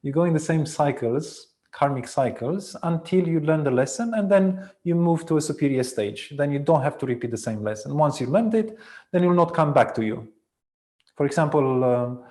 You go in the same cycles, karmic cycles, until you learn the lesson, and then you move to a superior stage. Then you don't have to repeat the same lesson. Once you learned it, then it will not come back to you. For example,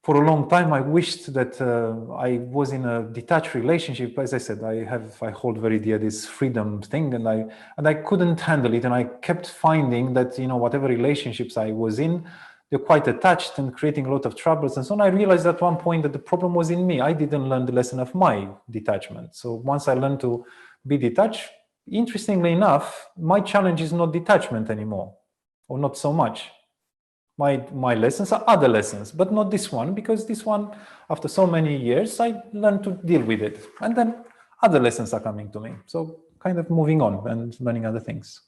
for a long time, I wished that I was in a detached relationship. As I said, I hold very dear this freedom thing, and I couldn't handle it. And I kept finding that, you know, whatever relationships I was in, they're quite attached and creating a lot of troubles and so on. I realized at one point that the problem was in me. I didn't learn the lesson of my detachment. So once I learned to be detached, interestingly enough, my challenge is not detachment anymore, or not so much. My lessons are other lessons, but not this one, because this one, after so many years, I learned to deal with it. And then other lessons are coming to me. So kind of moving on and learning other things.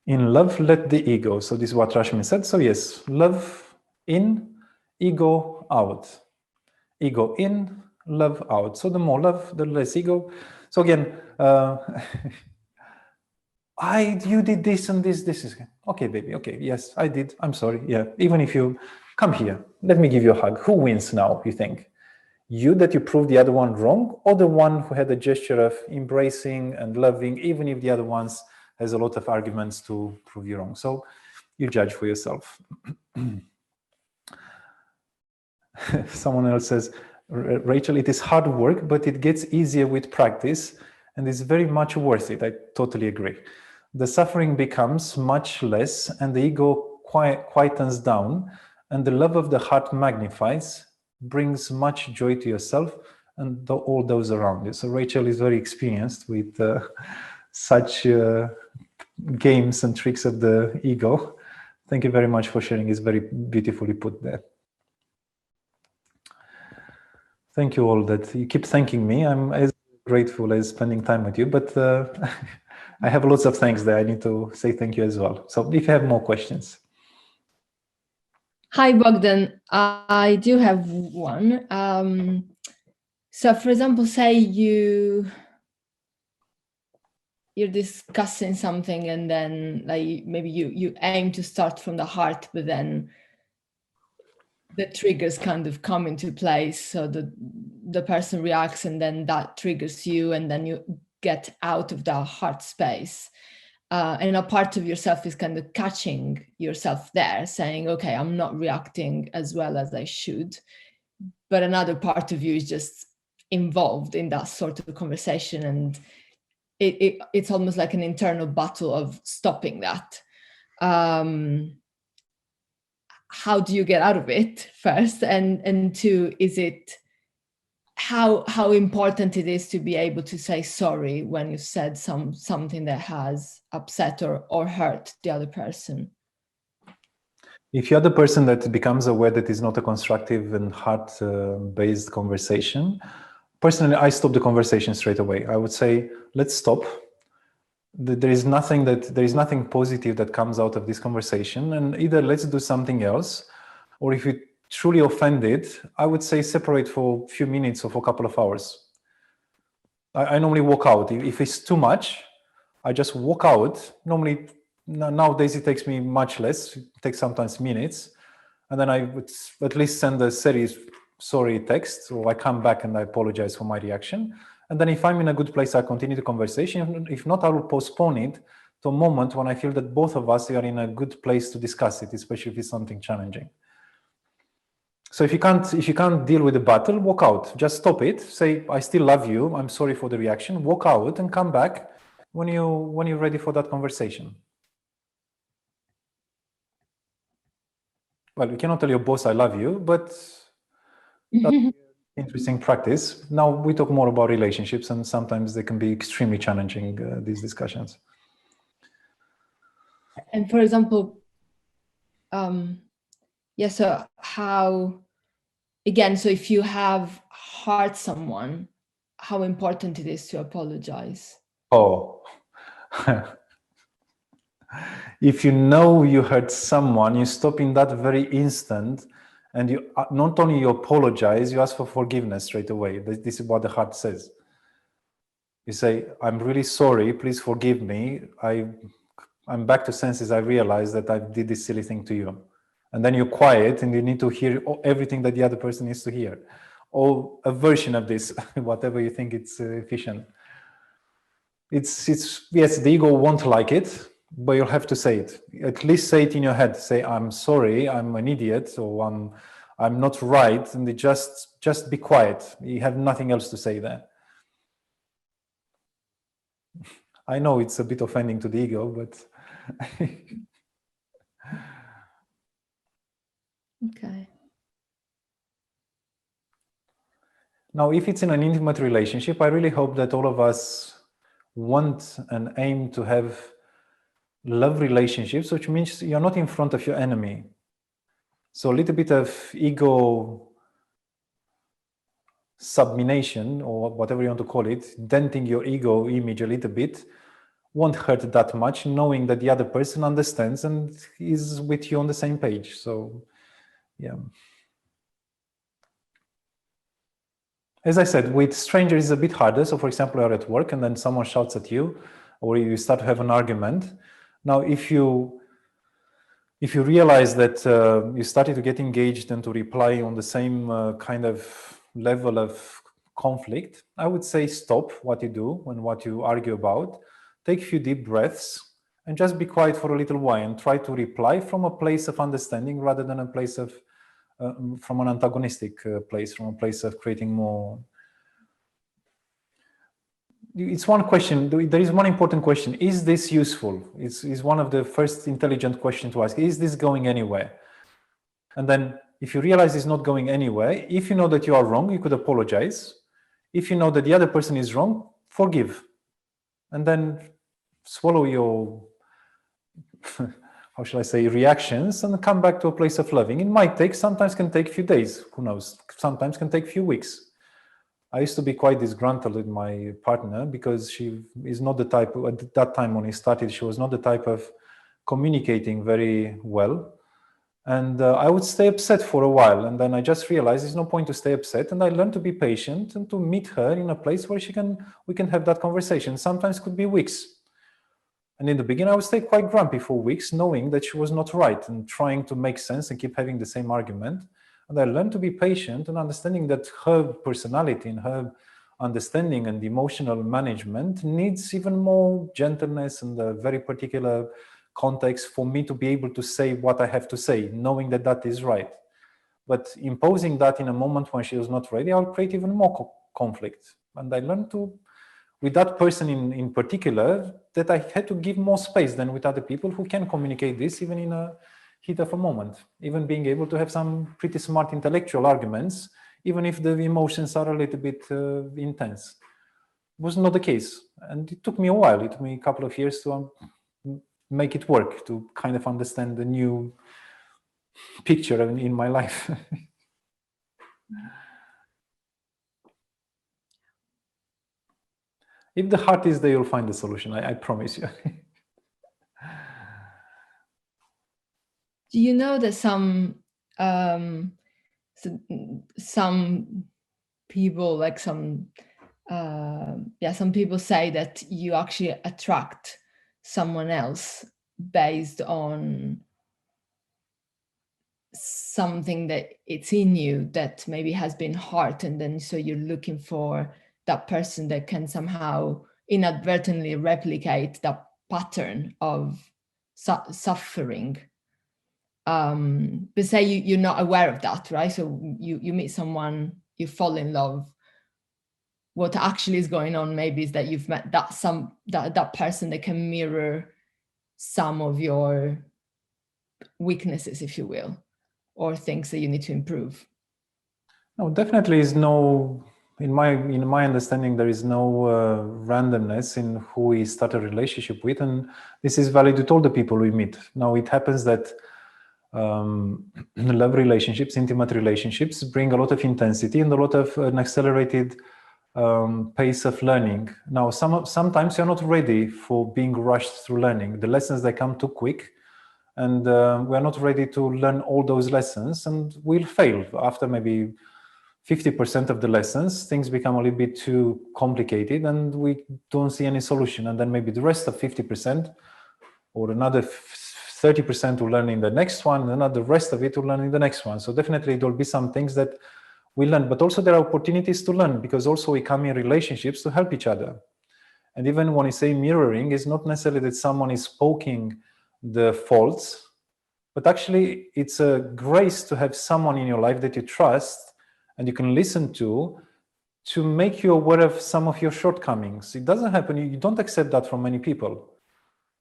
In love, let the ego. So this is what Rashmi said. So yes, love in, ego out. Ego in, love out. So the more love, the less ego. So again, you did this and this is okay, baby. Okay, yes, I did. I'm sorry. Yeah, even if you come here, let me give you a hug. Who wins now, you think? You that you proved the other one wrong, or the one who had a gesture of embracing and loving, even if the other ones has a lot of arguments to prove you wrong? So you judge for yourself. Someone else says, Rachel, it is hard work, but it gets easier with practice and is very much worth it. I totally agree. The suffering becomes much less and the ego quietens down, and the love of the heart magnifies, brings much joy to yourself and all those around you. So Rachel is very experienced with such games and tricks of the ego. Thank you very much for sharing. It's very beautifully put there. Thank you all that you keep thanking me. I'm as grateful as spending time with you, but I have lots of thanks there. I need to say thank you as well. So if you have more questions. Hi, Bogdan. I do have one. So for example, say you're discussing something and then like maybe you aim to start from the heart, but then the triggers kind of come into place, so the person reacts and then that triggers you, and then you get out of that heart space, and a part of yourself is kind of catching yourself there, saying, okay, I'm not reacting as well as I should, but another part of you is just involved in that sort of conversation, and it's almost like an internal battle of stopping that. How do you get out of it first, and two, is it how important it is to be able to say sorry when you said something that has upset or hurt the other person? If you're the person that becomes aware that it's not a constructive and heart-based conversation, personally, I stop the conversation straight away. I would say, let's stop. There is nothing positive that comes out of this conversation, and either let's do something else, or if you truly offended, I would say separate for a few minutes or for a couple of hours. I normally walk out. If it's too much, I just walk out. Normally, nowadays it takes me much less. It takes sometimes minutes, and then I would at least send a serious sorry text, or I come back and I apologize for my reaction. And then if I'm in a good place, I continue the conversation. If not, I will postpone it to a moment when I feel that both of us are in a good place to discuss it, especially if it's something challenging. So if you can't deal with the battle, walk out. Just stop it. Say, I still love you. I'm sorry for the reaction. Walk out and come back when you're ready for that conversation. Well, you cannot tell your boss I love you, but that's interesting practice. Now we talk more about relationships, and sometimes they can be extremely challenging, these discussions. And for example, so how, again, so if you have hurt someone, how important it is to apologize? Oh, if you know you hurt someone, you stop in that very instant, and you not only you apologize, you ask for forgiveness straight away. This is what the heart says. You say, I'm really sorry, please forgive me. I'm back to senses. I realize that I did this silly thing to you. And then you're quiet and you need to hear everything that the other person needs to hear. Or a version of this, whatever you think it's efficient. It's yes, the ego won't like it, but you'll have to say it. At least say it in your head. Say, I'm sorry, I'm an idiot, or I'm not right, and just be quiet. You have nothing else to say there. I know it's a bit offending to the ego, but okay. Now, if it's in an intimate relationship, I really hope that all of us want and aim to have love relationships, which means you're not in front of your enemy. So a little bit of ego submination, or whatever you want to call it, denting your ego image a little bit, won't hurt that much, knowing that the other person understands and is with you on the same page. So, yeah. As I said, with strangers it's a bit harder. So for example, you're at work and then someone shouts at you, or you start to have an argument. Now, if you realize that you started to get engaged and to reply on the same kind of level of conflict, I would say stop what you do and what you argue about, take a few deep breaths, and just be quiet for a little while and try to reply from a place of understanding rather than a place of from an antagonistic place, from a place of creating more. It's one question. There is one important question. Is this useful? It's one of the first intelligent questions to ask. Is this going anywhere? And then if you realize it's not going anywhere, if you know that you are wrong, you could apologize. If you know that the other person is wrong, forgive. And then swallow your how shall I say, reactions and come back to a place of loving. It might take, sometimes can take a few days, who knows, sometimes can take a few weeks. I used to be quite disgruntled with my partner because she is not the type, at that time when we started, she was not the type of communicating very well. And I would stay upset for a while. And then I just realized there's no point to stay upset. And I learned to be patient and to meet her in a place where we can have that conversation. Sometimes it could be weeks. And in the beginning, I would stay quite grumpy for weeks, knowing that she was not right and trying to make sense and keep having the same argument. And I learned to be patient and understanding that her personality and her understanding and emotional management needs even more gentleness and a very particular context for me to be able to say what I have to say, knowing that that is right. But imposing that in a moment when she was not ready, I'll create even more conflict. And I learned to, with that person in particular, that I had to give more space than with other people who can communicate this even in a heat of a moment, even being able to have some pretty smart intellectual arguments, even if the emotions are a little bit intense. It was not the case. And it took me a while. It took me a couple of years to make it work, to kind of understand the new picture in my life. If the heart is there, you'll find the solution. I promise you. Do you know that some people, like some people say that you actually attract someone else based on something that it's in you that maybe has been hurt, and then so you're looking for that person that can somehow inadvertently replicate that pattern of suffering. But say you're not aware of that, right? So you meet someone, you fall in love. What actually is going on maybe is that you've met that person that can mirror some of your weaknesses, if you will, or things that you need to improve. No, definitely is no, in my understanding, there is no randomness in who we start a relationship with, and this is valid with all the people we meet. Now, it happens that love relationships, intimate relationships, bring a lot of intensity and a lot of an accelerated pace of learning. Now, sometimes you're not ready for being rushed through learning. The lessons, they come too quick, and we're not ready to learn all those lessons, and we'll fail after maybe 50% of the lessons. Things become a little bit too complicated and we don't see any solution. And then maybe the rest of 50% or another 30% to learn in the next one, and another rest of it to learn in the next one. So definitely there will be some things that we learn, but also there are opportunities to learn, because also we come in relationships to help each other. And even when we say mirroring, it's not necessarily that someone is poking the faults, but actually it's a grace to have someone in your life that you trust and you can listen to make you aware of some of your shortcomings. It doesn't happen, you don't accept that from many people.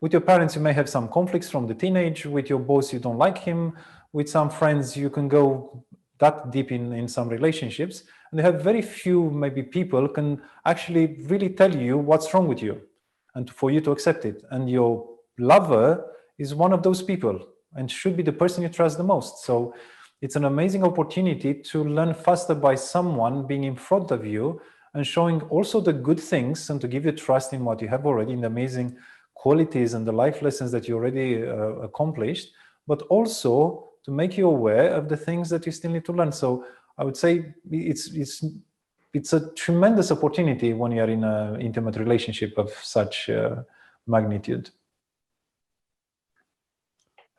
With your parents, you may have some conflicts from the teenage. With your boss, you don't like him. With some friends, you can go that deep in some relationships. And they have very few, maybe people can actually really tell you what's wrong with you and for you to accept it. And your lover is one of those people and should be the person you trust the most. So it's an amazing opportunity to learn faster by someone being in front of you and showing also the good things and to give you trust in what you have already, in the amazing qualities and the life lessons that you already accomplished, but also to make you aware of the things that you still need to learn. So I would say it's a tremendous opportunity when you are in an intimate relationship of such magnitude.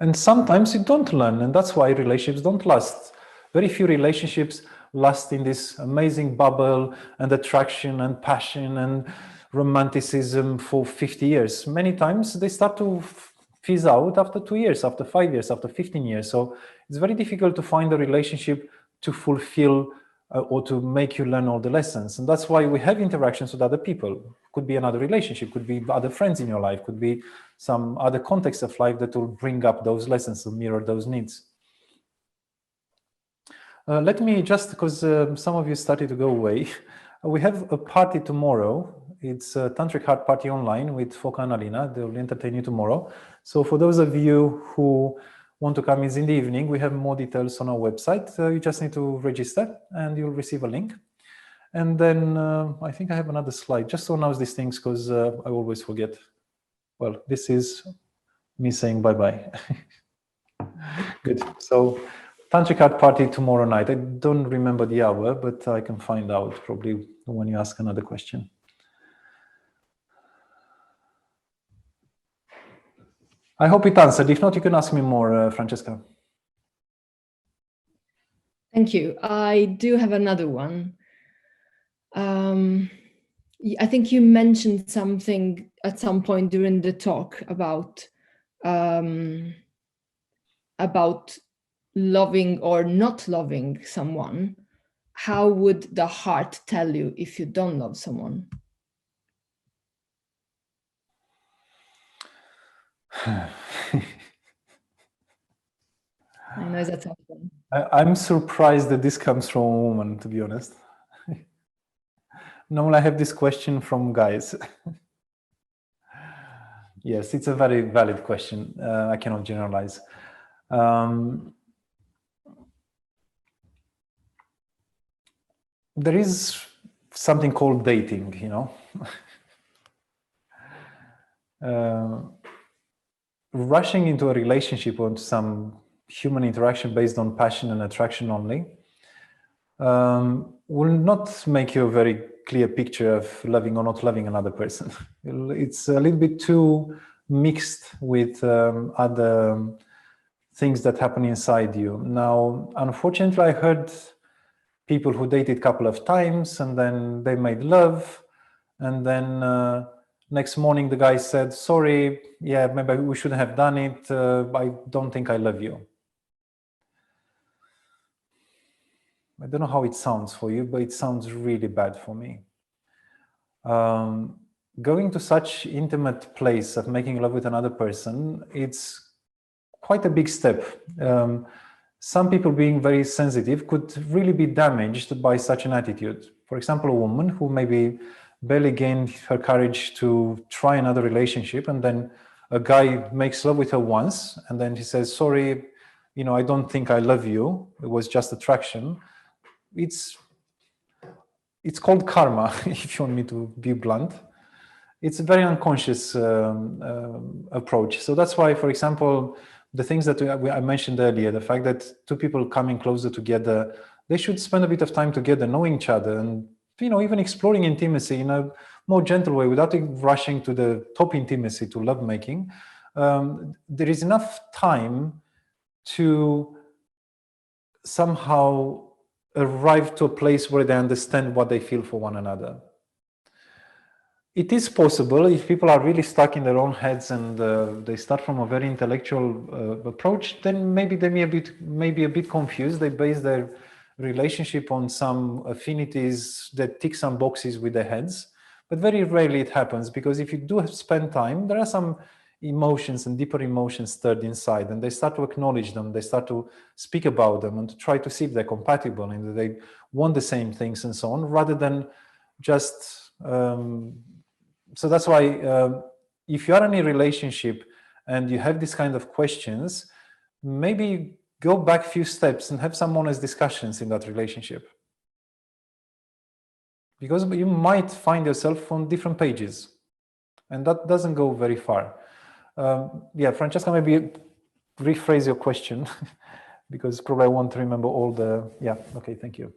And sometimes you don't learn, and that's why relationships don't last. Very few relationships last in this amazing bubble and attraction and passion and romanticism for 50 years. Many times they start to phase out after 2 years, after 5 years, after 15 years. So it's very difficult to find a relationship to fulfill or to make you learn all the lessons. And that's why we have interactions with other people. Could be another relationship, could be other friends in your life, could be some other context of life that will bring up those lessons to mirror those needs. Let me just, because some of you started to go away, we have a party tomorrow It's a Tantric Heart Party online with Foka and Alina. They will entertain you tomorrow. So for those of you who want to come, is in the evening. We have more details on our website. You just need to register and you'll receive a link. And then I think I have another slide just to announce these things because I always forget. Well, this is me saying bye-bye. Good. So Tantric Art Party tomorrow night. I don't remember the hour, but I can find out probably when you ask another question. I hope it answered. If not, you can ask me more, Francesca. Thank you. I do have another one. I think you mentioned something at some point during the talk about loving or not loving someone. How would the heart tell you if you don't love someone? I know that's a tough one. I'm surprised that this comes from a woman, to be honest. Normally I have this question from guys. Yes, it's a very valid question. I cannot generalize. There is something called dating, you know. Rushing into a relationship or some human interaction based on passion and attraction only will not make you a very clear picture of loving or not loving another person. It's a little bit too mixed with other things that happen inside you. Now, unfortunately, I heard people who dated a couple of times and then they made love, and then next morning the guy said, sorry, yeah, maybe we shouldn't have done it. I don't think I love you. I don't know how it sounds for you, but it sounds really bad for me. Going to such intimate place of making love with another person, it's quite a big step. Some people being very sensitive could really be damaged by such an attitude. For example, a woman who maybe barely gained her courage to try another relationship, and then a guy makes love with her once, and then he says, sorry, you know, I don't think I love you. It was just attraction. It's called karma, if you want me to be blunt. It's a very unconscious approach. So that's why, for example, the things that I mentioned earlier, the fact that two people coming closer together, they should spend a bit of time together, knowing each other, and you know, even exploring intimacy in a more gentle way without rushing to the top intimacy, to lovemaking. There is enough time to somehow arrive to a place where they understand what they feel for one another. It is possible if people are really stuck in their own heads and they start from a very intellectual approach, then maybe they may be a bit confused. They base their relationship on some affinities that tick some boxes with their heads, but very rarely it happens, because if you do spend time, there are some emotions and deeper emotions stirred inside, and they start to acknowledge them, they start to speak about them and to try to see if they're compatible and that they want the same things and so on, rather than just so that's why if you are in a relationship and you have this kind of questions, maybe go back a few steps and have some honest discussions in that relationship, because you might find yourself on different pages, and that doesn't go very far. Yeah, Francesca, maybe rephrase your question because probably I won't remember all the, yeah, okay, thank you.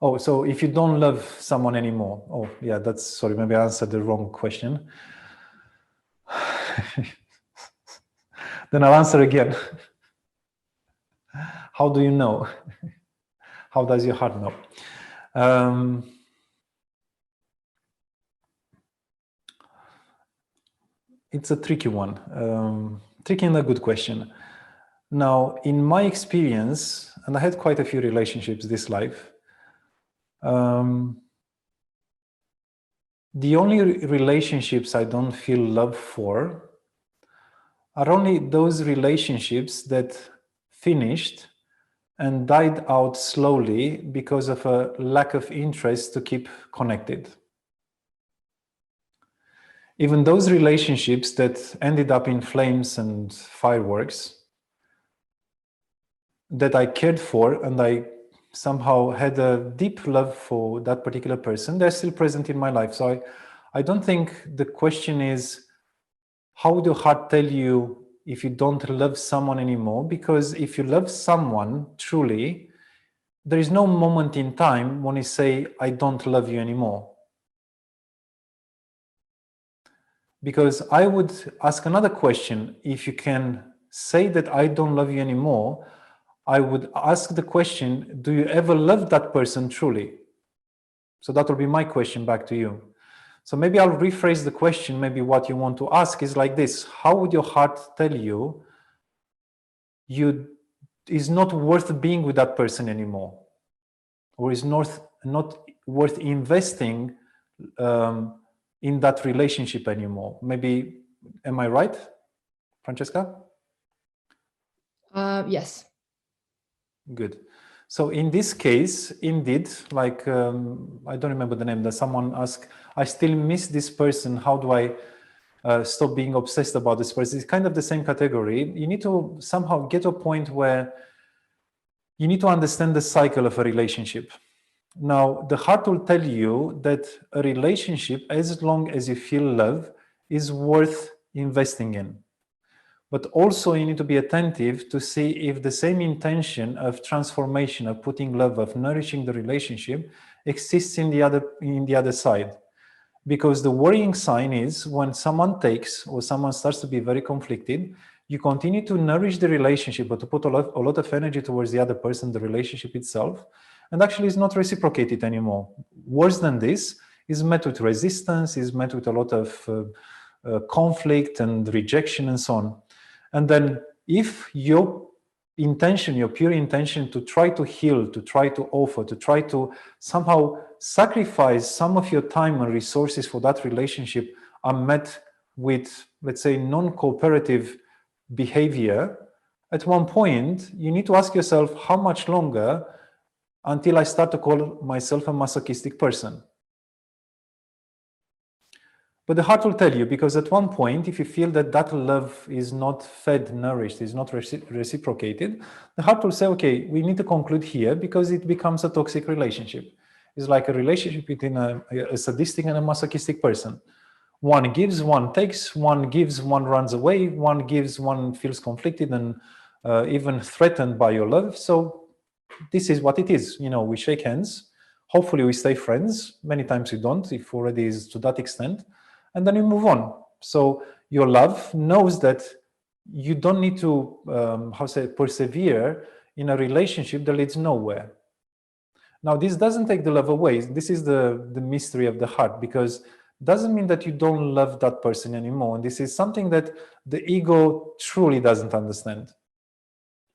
Oh, so if you don't love someone anymore, oh yeah, that's, sorry, maybe I answered the wrong question. Then I'll answer again. How do you know? How does your heart know? It's a tricky one, tricky and a good question. Now, in my experience, and I had quite a few relationships this life, the only relationships I don't feel love for are only those relationships that finished and died out slowly because of a lack of interest to keep connected. Even those relationships that ended up in flames and fireworks, that I cared for and I somehow had a deep love for that particular person, they're still present in my life. So I don't think the question is, how would your heart tell you if you don't love someone anymore? Because if you love someone truly, there is no moment in time when you say, I don't love you anymore. Because I would ask another question. If you can say that I don't love you anymore, I would ask the question, do you ever love that person truly? So that will be my question back to you. So maybe I'll rephrase the question. Maybe what you want to ask is like this: how would your heart tell you is not worth being with that person anymore, or is not worth investing in that relationship anymore? Maybe, am I right, Francesca? Yes. Good. So in this case, indeed, like, I don't remember the name, that someone asked, I still miss this person. How do I stop being obsessed about this person? It's kind of the same category. You need to somehow get to a point where you need to understand the cycle of a relationship. Now, the heart will tell you that a relationship, as long as you feel love, is worth investing in. But also you need to be attentive to see if the same intention of transformation, of putting love, of nourishing the relationship exists in the other side. Because the worrying sign is when someone takes, or someone starts to be very conflicted, you continue to nourish the relationship, but to put a lot of energy towards the other person, the relationship itself, and actually is not reciprocated anymore. Worse than this, is met with resistance, is met with a lot of conflict and rejection and so on. And then if your intention, your pure intention to try to heal, to try to offer, to try to somehow sacrifice some of your time and resources for that relationship are met with, let's say, non-cooperative behavior, at one point, you need to ask yourself, how much longer until I start to call myself a masochistic person? But the heart will tell you, because at one point, if you feel that that love is not fed, nourished, is not reciprocated, the heart will say, okay, we need to conclude here, because it becomes a toxic relationship. It's like a relationship between a sadistic and a masochistic person. One gives, one takes, one gives, one runs away, one gives, one feels conflicted and even threatened by your love. So this is what it is. You know, we shake hands. Hopefully we stay friends. Many times we don't, if already is to that extent. And then you move on. So your love knows that you don't need to, persevere in a relationship that leads nowhere. Now, this doesn't take the love away. This is the mystery of the heart, because it doesn't mean that you don't love that person anymore. And this is something that the ego truly doesn't understand.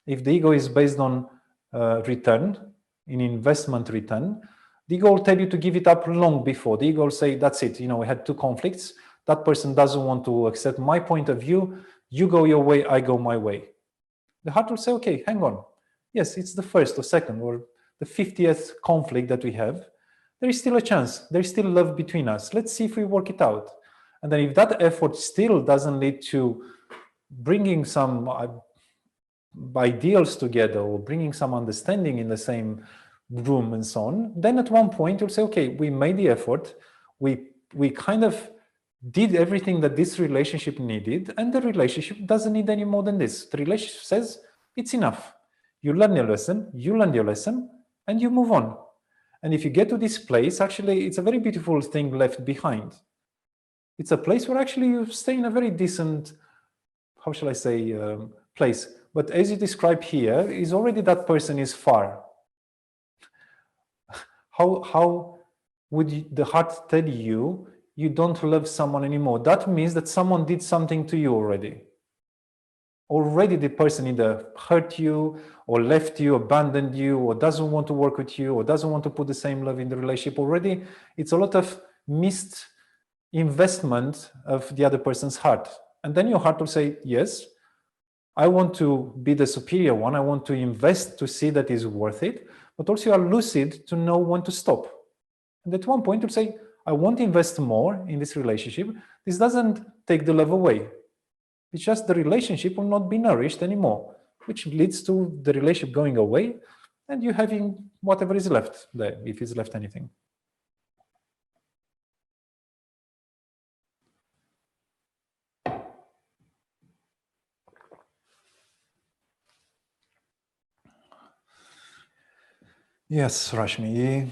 If the ego is based on return, in investment return, the ego will tell you to give it up long before. The ego will say, that's it. You know, we had two conflicts. That person doesn't want to accept my point of view. You go your way, I go my way. The heart will say, okay, hang on. Yes, it's the first or second or the 50th conflict that we have. There is still a chance. There is still love between us. Let's see if we work it out. And then if that effort still doesn't lead to bringing some ideals together or bringing some understanding in the same room and so on, then at one point you'll say, okay, we made the effort, we kind of did everything that this relationship needed, and the relationship doesn't need any more than this. The relationship says it's enough. You learn your lesson, and you move on. And if you get to this place, actually it's a very beautiful thing left behind. It's a place where actually you stay in a very decent, how shall I say, place. But as you describe here, is already that person is far. How would the heart tell you you don't love someone anymore? That means that someone did something to you already. Already the person either hurt you or left you, abandoned you, or doesn't want to work with you, or doesn't want to put the same love in the relationship. Already it's a lot of missed investment of the other person's heart. And then your heart will say, yes, I want to be the superior one. I want to invest to see that is worth it, but also you are lucid to know when to stop. And at one point you'll say, I want to invest more in this relationship. This doesn't take the love away. It's just the relationship will not be nourished anymore, which leads to the relationship going away and you having whatever is left there, if it's left anything. Yes, Rashmi,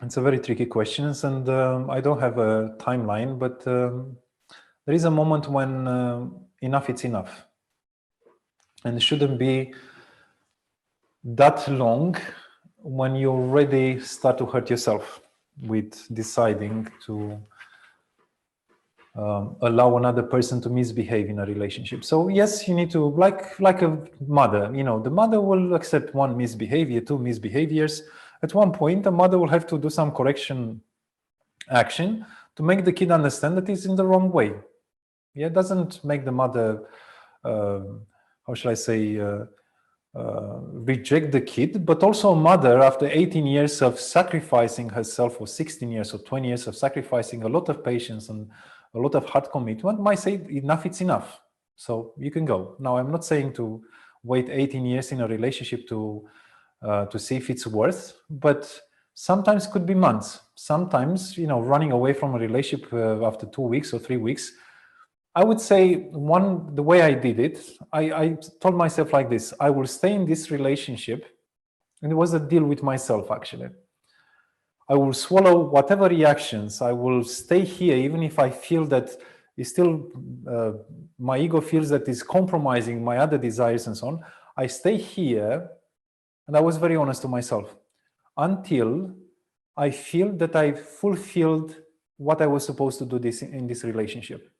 it's a very tricky question, and I don't have a timeline, but there is a moment when enough is enough. And it shouldn't be that long when you already start to hurt yourself with deciding to allow another person to misbehave in a relationship. So yes, you need to, like a mother, the mother will accept one misbehavior, two misbehaviors. At one point, the mother will have to do some correction action to make the kid understand that it's in the wrong way. Yeah, it doesn't make the mother, how shall I say, reject the kid, but also a mother, after 18 years of sacrificing herself, or 16 years or 20 years of sacrificing a lot of patience and a lot of hard commitment, might say enough, it's enough. So you can go. Now, I'm not saying to wait 18 years in a relationship to see if it's worth, but sometimes could be months. Sometimes, running away from a relationship after 2 weeks or 3 weeks, I would say the way I did it, I told myself like this: I will stay in this relationship, and it was a deal with myself actually. I will swallow whatever reactions. I will stay here even if I feel that it's still my ego feels that is compromising my other desires and so on. I stay here, and I was very honest to myself until I feel that I fulfilled what I was supposed to do in this relationship.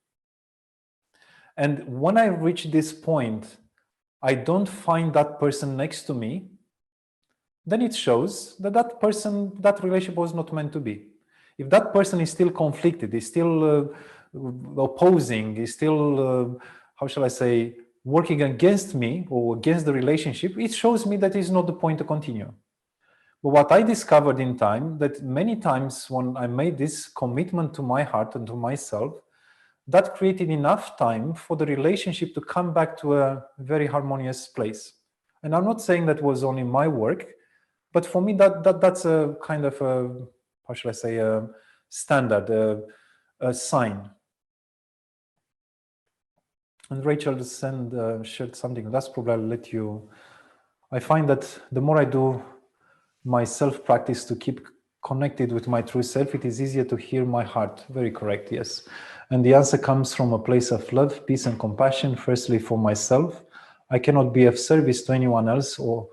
And when I reach this point, I don't find that person next to me, then it shows that that relationship was not meant to be. If that person is still conflicted, is still opposing, is still, how shall I say, working against me or against the relationship, it shows me that it's not the point to continue. But what I discovered in time, that many times when I made this commitment to my heart and to myself, that created enough time for the relationship to come back to a very harmonious place. And I'm not saying that was only my work, but for me, that's a kind of a, how should I say, a standard, a sign. And Rachel shared something. That's probably I'll let you. I find that the more I do my self-practice to keep connected with my true self, it is easier to hear my heart. Very correct, yes. And the answer comes from a place of love, peace, and compassion, firstly for myself. I cannot be of service to anyone else or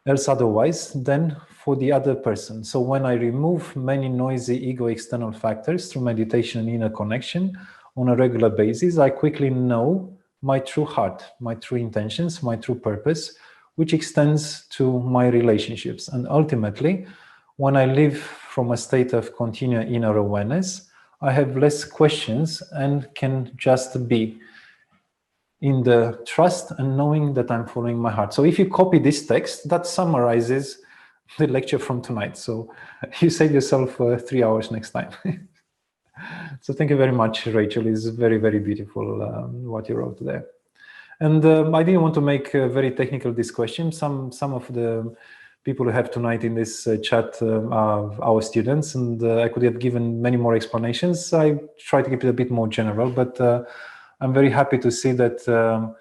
else otherwise than for the other person. So when I remove many noisy ego external factors through meditation and inner connection on a regular basis, I quickly know my true heart, my true intentions, my true purpose, which extends to my relationships. And ultimately, when I live from a state of continual inner awareness, I have less questions and can just be in the trust and knowing that I'm following my heart. So if you copy this text, that summarizes the lecture from tonight. So you save yourself 3 hours next time. So thank you very much, Rachel. It's very, very beautiful what you wrote there. And I didn't want to make very technical this question. Some of the people who have tonight in this chat are our students, and I could have given many more explanations. I try to keep it a bit more general, but I'm very happy to see that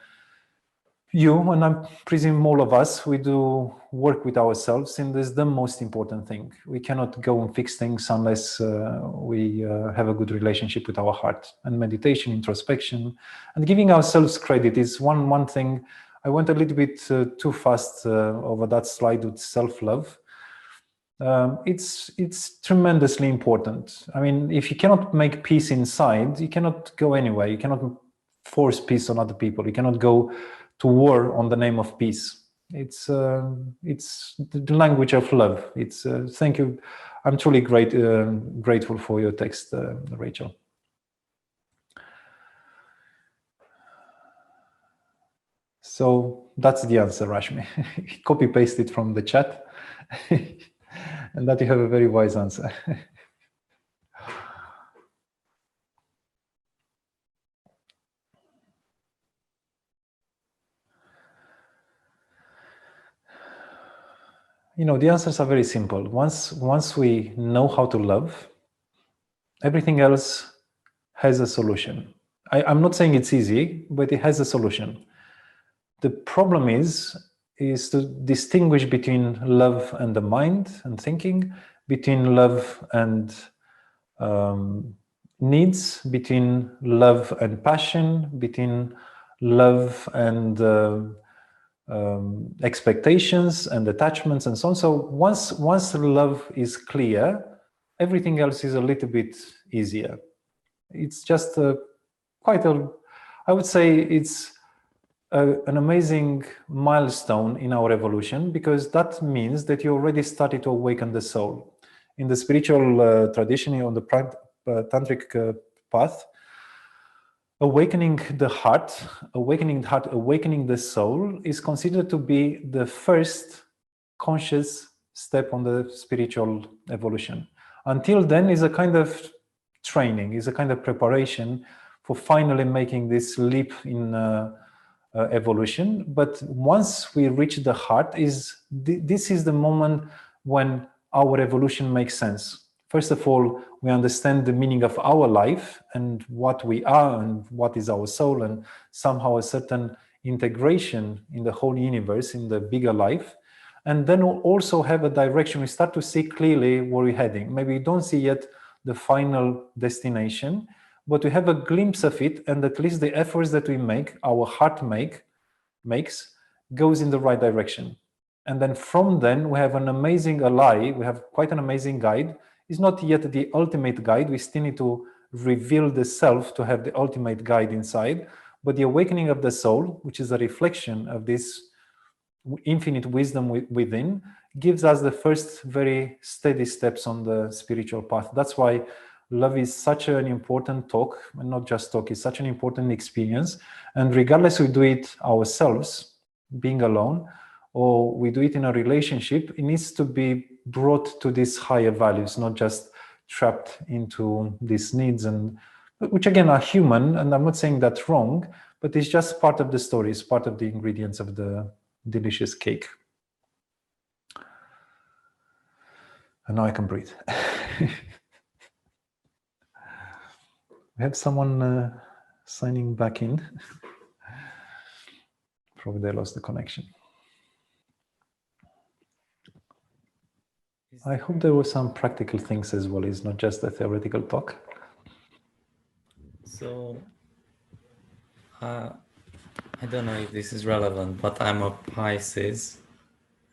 you, and I presume all of us, we do work with ourselves, and this is the most important thing. We cannot go and fix things unless we have a good relationship with our heart. And meditation, introspection, and giving ourselves credit is one thing. I went a little bit too fast over that slide with self-love. It's tremendously important. I mean, if you cannot make peace inside, you cannot go anywhere. You cannot force peace on other people. You cannot go to war on the name of peace. It's the language of love. It's thank you. I'm truly grateful for your text, Rachel. So that's the answer, Rashmi. Copy paste it from the chat, and that you have a very wise answer. You know, the answers are very simple. Once we know how to love, everything else has a solution. I'm not saying it's easy, but it has a solution. The problem is to distinguish between love and the mind and thinking, between love and needs, between love and passion, between love and expectations and attachments and so on. So once love is clear, everything else is a little bit easier. It's just I would say it's an amazing milestone in our evolution, because that means that you already started to awaken the soul. In the spiritual tradition, on the tantric path, awakening the heart, awakening the soul is considered to be the first conscious step on the spiritual evolution. Until then is a kind of training, is a kind of preparation for finally making this leap in evolution. But once we reach the heart, this is the moment when our evolution makes sense. First of all, we understand the meaning of our life and what we are and what is our soul, and somehow a certain integration in the whole universe, in the bigger life. And then we'll also have a direction. We start to see clearly where we're heading. Maybe we don't see yet the final destination, but we have a glimpse of it, and at least the efforts that we make, our heart makes, goes in the right direction. And then from then, we have an amazing ally, we have quite an amazing guide. It's not yet the ultimate guide. We still need to reveal the self to have the ultimate guide inside. But the awakening of the soul, which is a reflection of this infinite wisdom within, gives us the first very steady steps on the spiritual path. That's why love is such an important talk, and not just talk, it's such an important experience. And regardless we do it ourselves, being alone, or we do it in a relationship, it needs to be brought to these higher values, not just trapped into these needs, and which again are human, and I'm not saying that's wrong, but it's just part of the story, it's part of the ingredients of the delicious cake. And now I can breathe. We have someone signing back in. Probably they lost the connection. I hope there were some practical things as well. It's not just a theoretical talk. So, I don't know if this is relevant, but I'm a Pisces,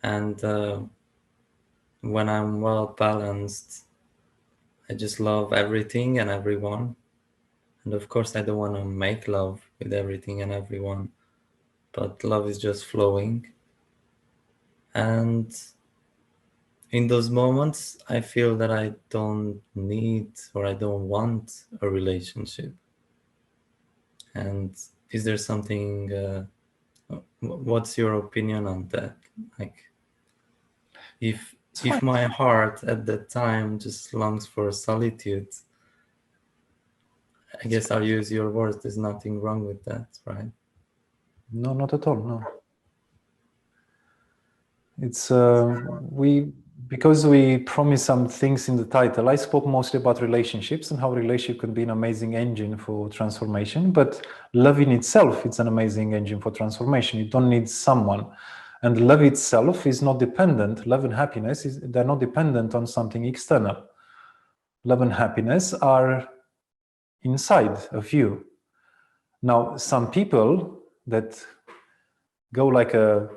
and when I'm well balanced, I just love everything and everyone. And of course, I don't want to make love with everything and everyone, but love is just flowing. And in those moments, I feel that I don't need or I don't want a relationship. And is there something, what's your opinion on that? Like, if my heart at that time just longs for solitude, I guess I'll use your words, there's nothing wrong with that, right? No, not at all, no. It's because we promise some things in the title. I spoke mostly about relationships and how relationship can be an amazing engine for transformation, but love in itself, it's an amazing engine for transformation. You don't need someone. And love itself is not dependent. Love and happiness, they're not dependent on something external. Love and happiness are inside of you. Now, some people that go like a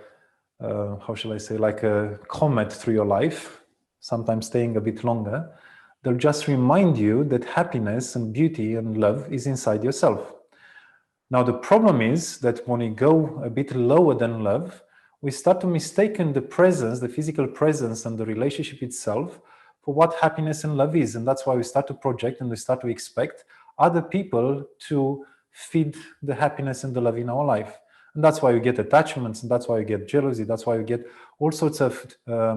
how shall I say, like a comet through your life, sometimes staying a bit longer, they'll just remind you that happiness and beauty and love is inside yourself. Now, the problem is that when we go a bit lower than love, we start to mistaken the presence, the physical presence and the relationship itself for what happiness and love is. And that's why we start to project and we start to expect other people to feed the happiness and the love in our life. And that's why you get attachments, and that's why you get jealousy, that's why you get all sorts of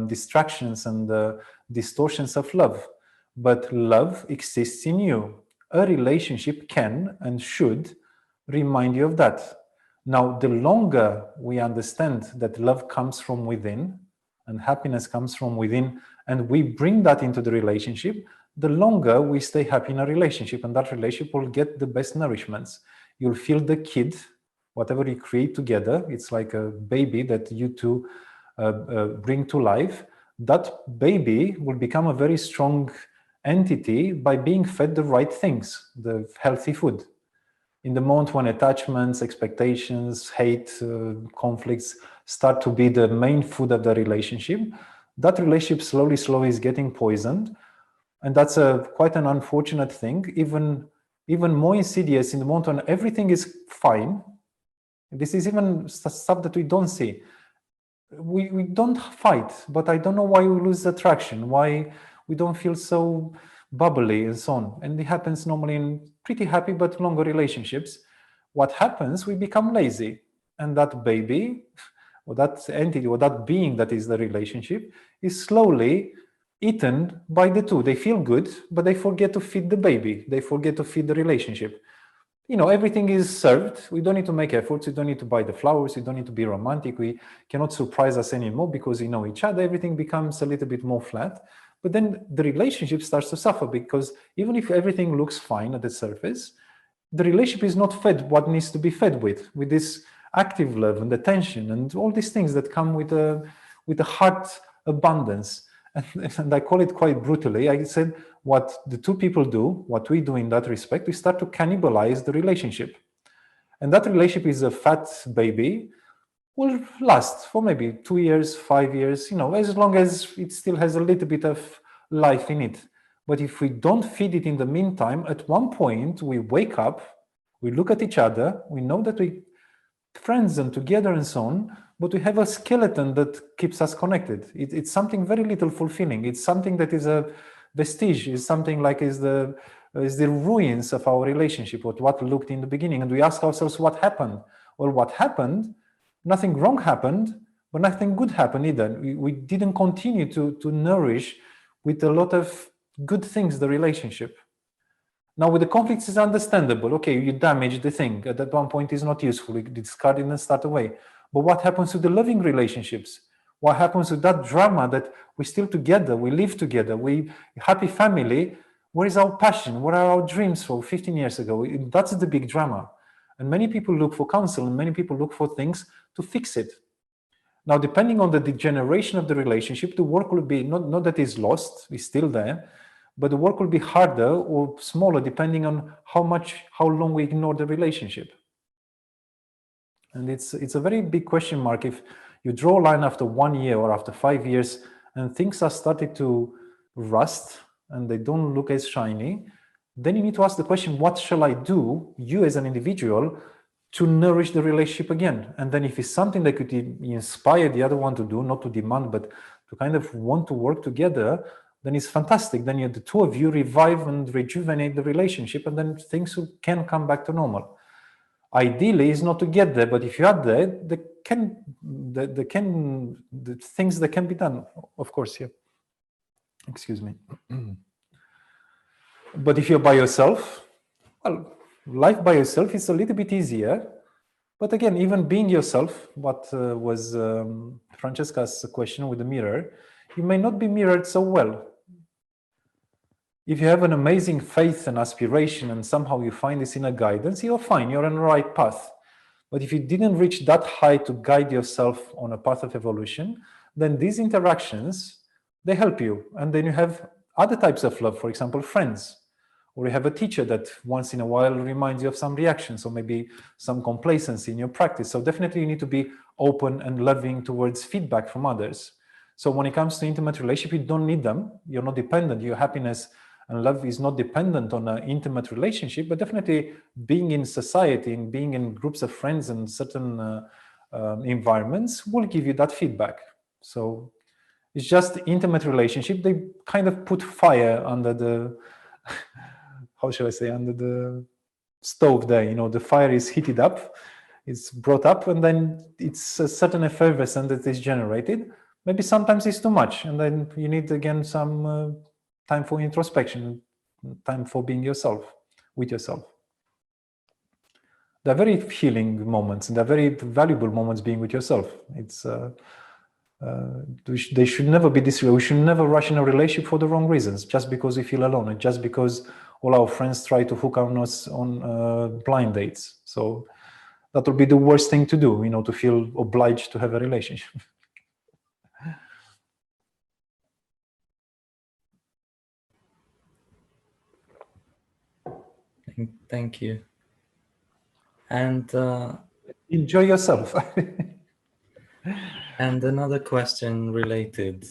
distractions and distortions of love. But love exists in you. A relationship can and should remind you of that. Now, the longer we understand that love comes from within and happiness comes from within, and we bring that into the relationship, the longer we stay happy in a relationship, and that relationship will get the best nourishments. You'll feel the kid, whatever you create together, it's like a baby that you two bring to life. That baby will become a very strong entity by being fed the right things, the healthy food. In the moment when attachments, expectations, hate, conflicts start to be the main food of the relationship, that relationship slowly is getting poisoned. And that's quite an unfortunate thing, even more insidious in the moment when everything is fine. This is even stuff that we don't see. We don't fight, but I don't know why we lose attraction, why we don't feel so bubbly and so on. And it happens normally in pretty happy but longer relationships. What happens, we become lazy. And that baby, or that entity, or that being that is the relationship, is slowly eaten by the two. They feel good, but they forget to feed the baby. They forget to feed the relationship. You know, everything is served. We don't need to make efforts. We don't need to buy the flowers. We don't need to be romantic. We cannot surprise us anymore because we know each other. Everything becomes a little bit more flat. But then the relationship starts to suffer, because even if everything looks fine at the surface, the relationship is not fed what needs to be fed with this active love and attention and all these things that come with a heart abundance. And I call it quite brutally. I said, what the two people do, what we do in that respect, we start to cannibalize the relationship. And that relationship is a fat baby, will last for maybe 2 years, 5 years, you know, as long as it still has a little bit of life in it. But if we don't feed it in the meantime, at one point we wake up, we look at each other, we know that we friends and together and so on, but we have a skeleton that keeps us connected. It's something very little fulfilling. It's something that is a vestige, is something like is the ruins of our relationship, or what looked in the beginning. And we ask ourselves, what happened? Well, what happened? Nothing wrong happened, but nothing good happened either. We didn't continue to nourish with a lot of good things the relationship. Now, with the conflicts, it's understandable. Okay, you damage the thing. At that one point, it's not useful. You discard it and start away. But what happens to the loving relationships? What happens with that drama that we're still together, we live together, we happy family? Where is our passion? What are our dreams for 15 years ago? That's the big drama. And many people look for counsel, and many people look for things to fix it. Now, depending on the degeneration of the relationship, the work will be, not that it's lost, it's still there, but the work will be harder or smaller depending on how long we ignore the relationship. And it's a very big question mark. If you draw a line after 1 year or after 5 years and things are starting to rust and they don't look as shiny, then you need to ask the question, what shall I do, you as an individual, to nourish the relationship again? And then if it's something that could inspire the other one to do, not to demand, but to kind of want to work together, then it's fantastic. Then the two of you revive and rejuvenate the relationship, and then things can come back to normal. Ideally, is not to get there, but if you are there, the things that can be done, of course, yeah. Excuse me. But if you're by yourself, well, life by yourself is a little bit easier. But again, even being yourself, what was Francesca's question with the mirror, you may not be mirrored so well. If you have an amazing faith and aspiration and somehow you find this inner guidance, you're fine, you're on the right path. But if you didn't reach that high to guide yourself on a path of evolution, then these interactions, they help you. And then you have other types of love, for example, friends. Or you have a teacher that once in a while reminds you of some reactions, or maybe some complacency in your practice. So definitely you need to be open and loving towards feedback from others. So when it comes to intimate relationship, you don't need them. You're not dependent. Your happiness and love is not dependent on an intimate relationship, but definitely being in society and being in groups of friends and certain environments will give you that feedback. So it's just intimate relationship. They kind of put fire under the, how shall I say, under the stove there. You know, the fire is heated up it's brought up, and then it's a certain effervescence that is generated. Maybe sometimes it's too much, and then you need again some time for introspection, time for being yourself, with yourself. They're very healing moments, and they're very valuable moments being with yourself. It's they should never be this way. We should never rush in a relationship for the wrong reasons, just because we feel alone, and just because all our friends try to hook on us on blind dates. So that would be the worst thing to do, to feel obliged to have a relationship. Thank you. And enjoy yourself. And another question related.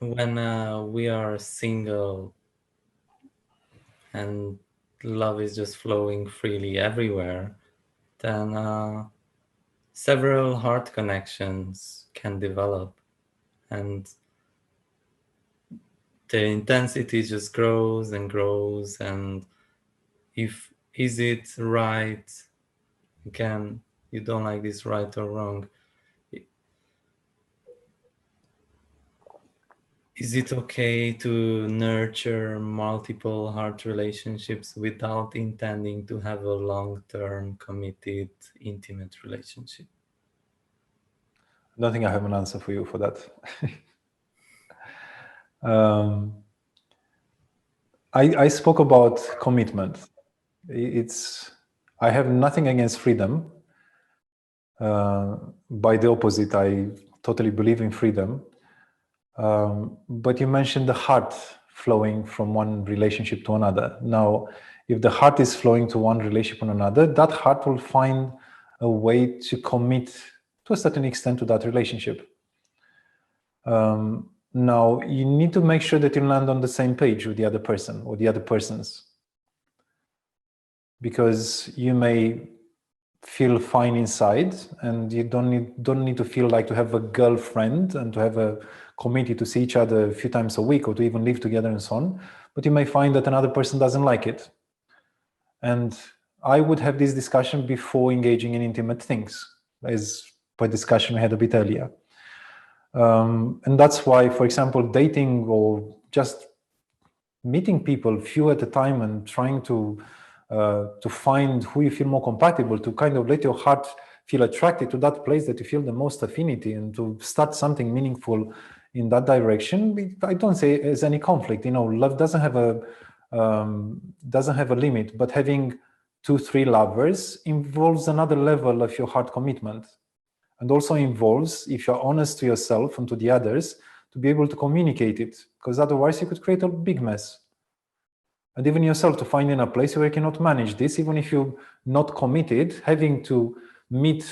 When we are single and love is just flowing freely everywhere, then several heart connections can develop, and the intensity just grows and grows. And is it right? Again, you don't like this right or wrong. Is it okay to nurture multiple heart relationships without intending to have a long-term, committed, intimate relationship? I don't think I have an answer for you for that. I spoke about commitment. I have nothing against freedom. By the opposite, I totally believe in freedom. But you mentioned the heart flowing from one relationship to another. Now, if the heart is flowing to one relationship to another, that heart will find a way to commit to a certain extent to that relationship. Now, you need to make sure that you land on the same page with the other person or the other persons, because you may feel fine inside, and you don't need to feel like to have a girlfriend and to have a committee to see each other a few times a week or to even live together and so on. But you may find that another person doesn't like it. And I would have this discussion before engaging in intimate things, as per discussion we had a bit earlier. And that's why, for example, dating or just meeting people few at a time and trying to find who you feel more compatible, to kind of let your heart feel attracted to that place that you feel the most affinity, and to start something meaningful in that direction. I don't say there's any conflict. Love doesn't have a limit, but having 2-3 lovers involves another level of your heart commitment, and also involves, if you're honest to yourself and to the others, to be able to communicate it, because otherwise you could create a big mess. And even yourself, to find in a place where you cannot manage this, even if you're not committed, having to meet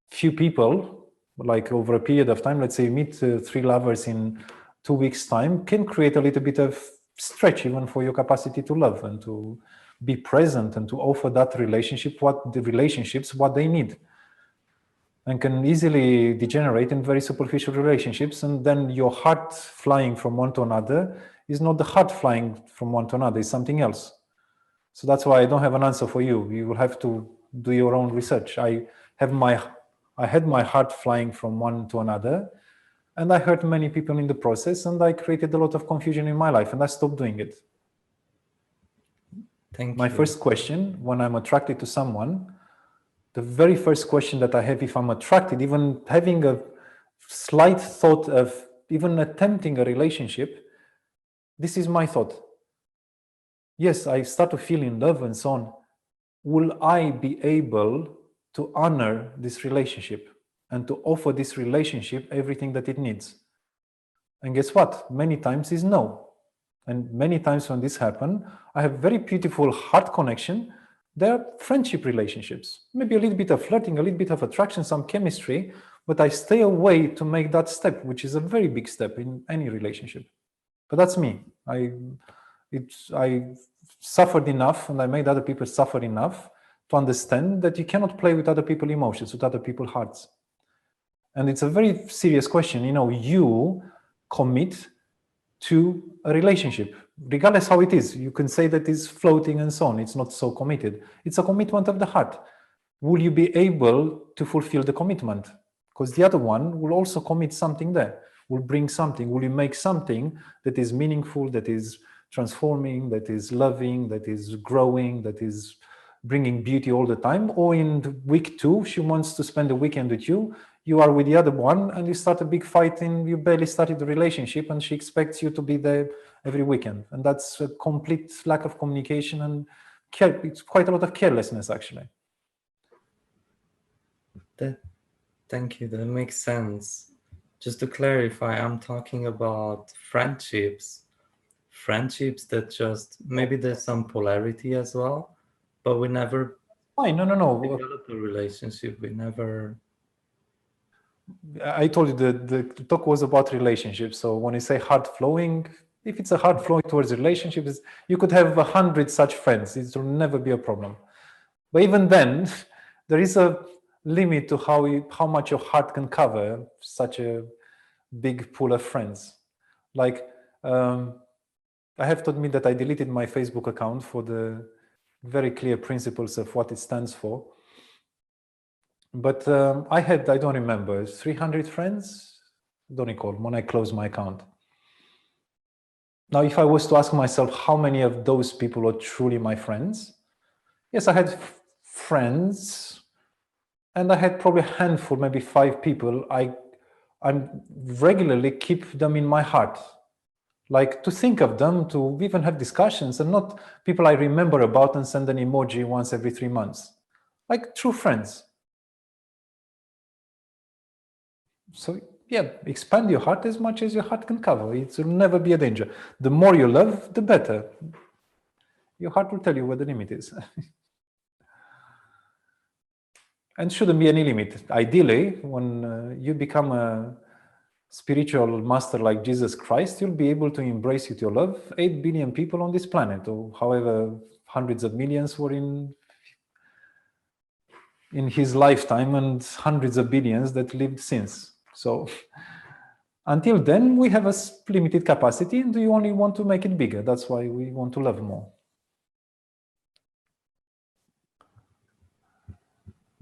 few people, like over a period of time, let's say you meet 3 lovers in 2 weeks' time, can create a little bit of stretch even for your capacity to love and to be present and to offer that relationship what they need, and can easily degenerate in very superficial relationships. And then your heart flying from one to another is not the heart flying from one to another, it's something else. So that's why I don't have an answer for you. You will have to do your own research. I had my heart flying from one to another, and I hurt many people in the process, and I created a lot of confusion in my life, and I stopped doing it. Thank you. My first question, when I'm attracted to someone, the very first question that I have, if I'm attracted, even having a slight thought of even attempting a relationship, this is my thought. Yes, I start to feel in love and so on. Will I be able to honor this relationship and to offer this relationship everything that it needs? And guess what? Many times is no. And many times when this happens, I have very beautiful heart connection. There are friendship relationships, maybe a little bit of flirting, a little bit of attraction, some chemistry, but I stay away to make that step, which is a very big step in any relationship. But that's me. I suffered enough, and I made other people suffer enough to understand that you cannot play with other people's emotions, with other people's hearts. And it's a very serious question. You commit to a relationship. regardless how it is. You can say that it's floating and so on. It's not so committed. It's a commitment of the heart. Will you be able to fulfill the commitment? Because the other one will also commit something there, will bring something. Will you make something that is meaningful, that is transforming, that is loving, that is growing, that is bringing beauty all the time? Or in week 2, she wants to spend the weekend with you, you are with the other one, and you start a big fight and you barely started the relationship, and she expects you to be there every weekend. And that's a complete lack of communication, and it's quite a lot of carelessness, actually. Thank you, that makes sense. Just to clarify, I'm talking about friendships that just, maybe there's some polarity as well, but we never develop a relationship. We never. I told you the talk was about relationships. So when you say hard flowing, if it's a hard flowing towards relationships, you could have 100 such friends. It will never be a problem. But even then, there is a limit to how much your heart can cover such a big pool of friends. Like, I have to admit that I deleted my Facebook account for the very clear principles of what it stands for. But I don't remember, 300 friends? Don't recall when I closed my account. Now, if I was to ask myself how many of those people are truly my friends, yes, I had friends, and I had probably a handful, maybe 5 people. I regularly keep them in my heart, like to think of them, to even have discussions, and not people I remember about and send an emoji once every 3 months, like true friends. So yeah, expand your heart as much as your heart can cover. It will never be a danger. The more you love, the better. Your heart will tell you where the limit is. And shouldn't be any limit. Ideally, when you become a spiritual master like Jesus Christ, you'll be able to embrace with your love 8 billion people on this planet, or however hundreds of millions were in his lifetime, and hundreds of billions that lived since. So until then, we have a limited capacity, and we only want to make it bigger. That's why we want to love more.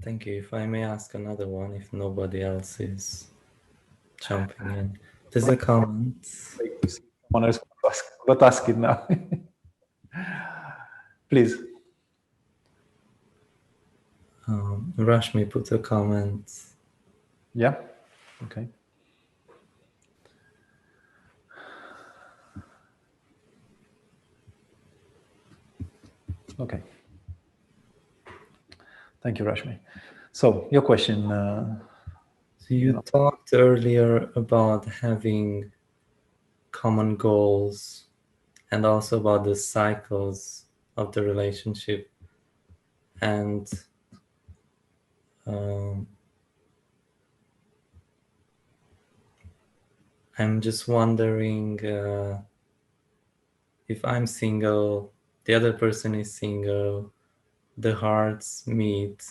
Thank you. If I may ask another one, if nobody else is jumping in. There's a comment. Someone else but ask it now. Please. Rashmi put a comment. Yeah, okay. Okay. Thank you, Rashmi. So your question. So you talked earlier about having common goals and also about the cycles of the relationship. And I'm just wondering if I'm single, the other person is single, the hearts meet,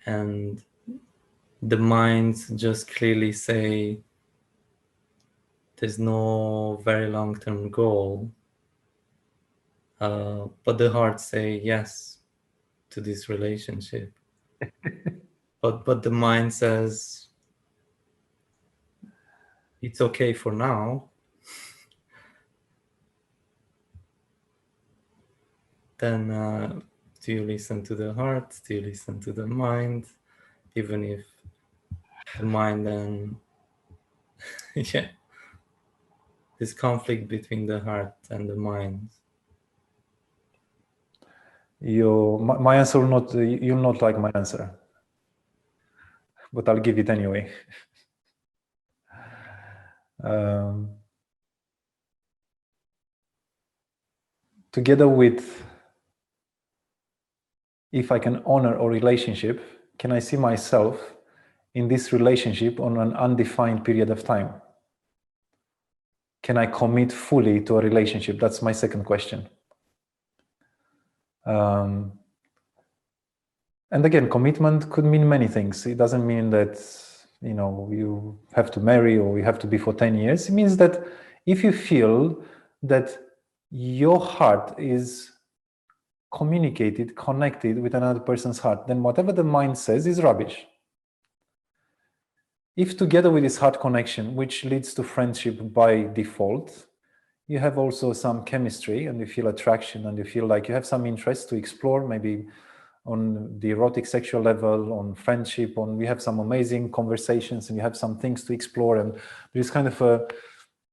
and the minds just clearly say there's no very long-term goal, but the hearts say yes to this relationship. but the mind says it's okay for now. Then do you listen to the heart? Do you listen to the mind? Even if the mind then, yeah, this conflict between the heart and the mind. My answer will not, you'll not like my answer, but I'll give it anyway. Together with, if I can honor a relationship, can I see myself in this relationship on an undefined period of time? Can I commit fully to a relationship? That's my second question. And again, commitment could mean many things. It doesn't mean that, you know, you have to marry or you have to be for 10 years. It means that if you feel that your heart is connected with another person's heart, then whatever the mind says is rubbish. If together with this heart connection, which leads to friendship by default, you have also some chemistry and you feel attraction and you feel like you have some interest to explore, maybe on the erotic sexual level, on friendship, we have some amazing conversations and you have some things to explore, and there's kind of a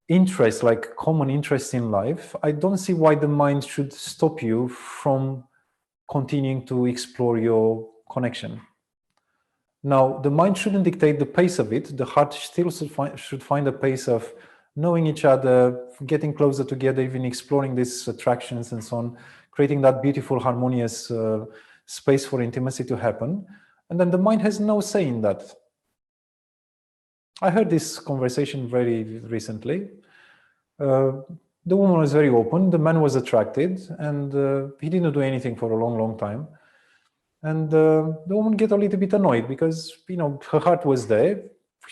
interest, like common interest in life. I don't see why the mind should stop you from continuing to explore your connection. Now, the mind shouldn't dictate the pace of it. The heart still should find a pace of knowing each other, getting closer together, even exploring these attractions and so on, creating that beautiful, harmonious space for intimacy to happen. And then the mind has no say in that. I heard this conversation very recently. The woman was very open, the man was attracted, and he didn't do anything for a long, long time. And the woman get a little bit annoyed because, you know, her heart was there.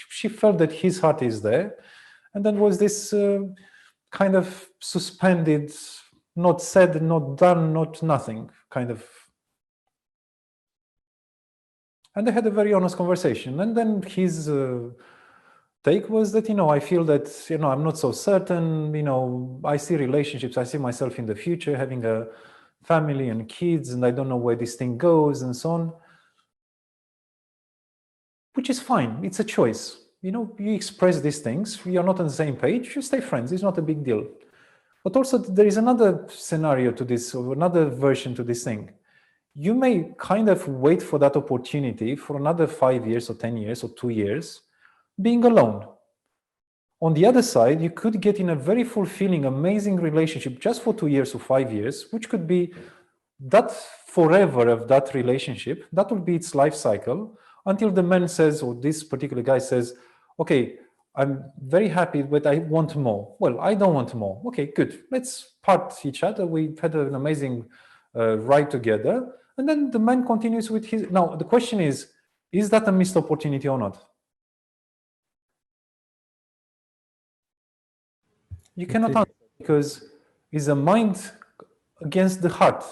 She felt that his heart is there. And then was this kind of suspended, not said, not done, not nothing kind of. And they had a very honest conversation. And then his take was that, you know, I feel that, you know, I'm not so certain, you know, I see relationships, I see myself in the future having a family and kids, and I don't know where this thing goes and so on. Which is fine, it's a choice. You know, you express these things, you're not on the same page, you stay friends, it's not a big deal. But also there is another scenario to this, or another version to this thing. You may kind of wait for that opportunity for another 5 years or 10 years or 2 years, being alone. On the other side, you could get in a very fulfilling, amazing relationship just for 2 years or 5 years, which could be that forever of that relationship. That will be its life cycle until the man says, or this particular guy says, okay, I'm very happy, but I want more. Well, I don't want more. Okay, good. Let's part each other. We've had an amazing ride together. And then the man continues with his. Now, the question is that a missed opportunity or not? You cannot answer because it's a mind against the heart.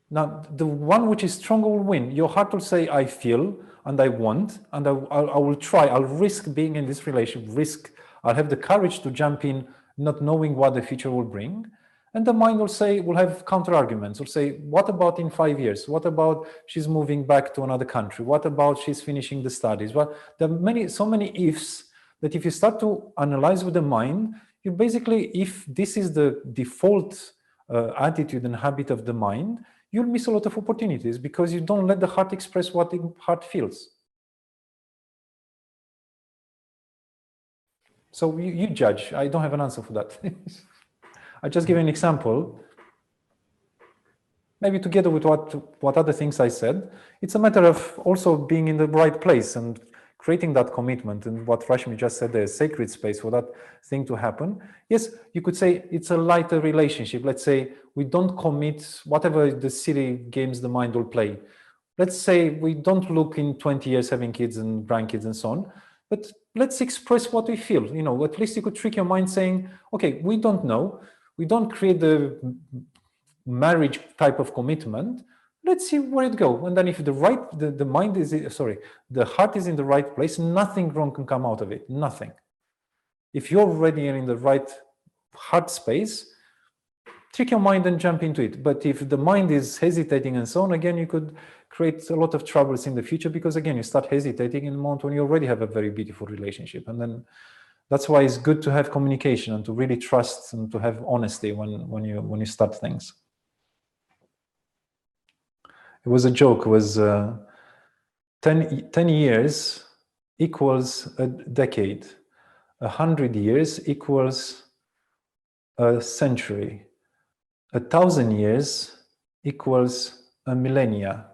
Now, the one which is stronger will win. Your heart will say, I feel and I want, and I will try, I'll risk being in this relationship, I'll have the courage to jump in, not knowing what the future will bring. And the mind will say, will have counter arguments, will say, what about in 5 years? What about she's moving back to another country? What about she's finishing the studies? Well, there are so many ifs that if you start to analyze with the mind, you basically, if this is the default attitude and habit of the mind, you'll miss a lot of opportunities because you don't let the heart express what the heart feels. So you judge. I don't have an answer for that. I just give an example. Maybe together with what other things I said, it's a matter of also being in the right place and creating that commitment. And what Rashmi just said, there's sacred space for that thing to happen. Yes, you could say it's a lighter relationship. Let's say we don't commit whatever the silly games the mind will play. Let's say we don't look in 20 years having kids and grandkids and so on, but let's express what we feel. You know, at least you could trick your mind saying, okay, we don't know. We don't create the marriage type of commitment. Let's see where it goes. And then if the mind is, the heart is in the right place, nothing wrong can come out of it, nothing. If you're already in the right heart space, trick your mind and jump into it. But if the mind is hesitating and so on, again, you could create a lot of troubles in the future because again, you start hesitating in the moment when you already have a very beautiful relationship. And then that's why it's good to have communication and to really trust and to have honesty when you start things. It was a joke. It was 10 years equals a decade. 100 years equals a century. 1,000 years equals a millennia.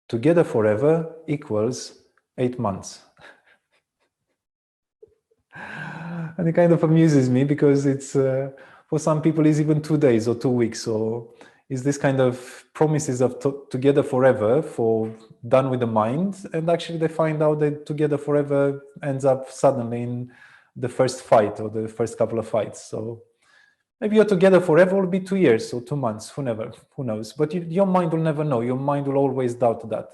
Together forever equals 8 months. And it kind of amuses me because it's, for some people, it's even 2 days or 2 weeks. So is this kind of promises of together forever for done with the mind, and actually they find out that together forever ends up suddenly in the first fight or the first couple of fights. So Maybe you're together forever, will be 2 years or 2 months, who knows. But your mind will never know. Your mind will always doubt that.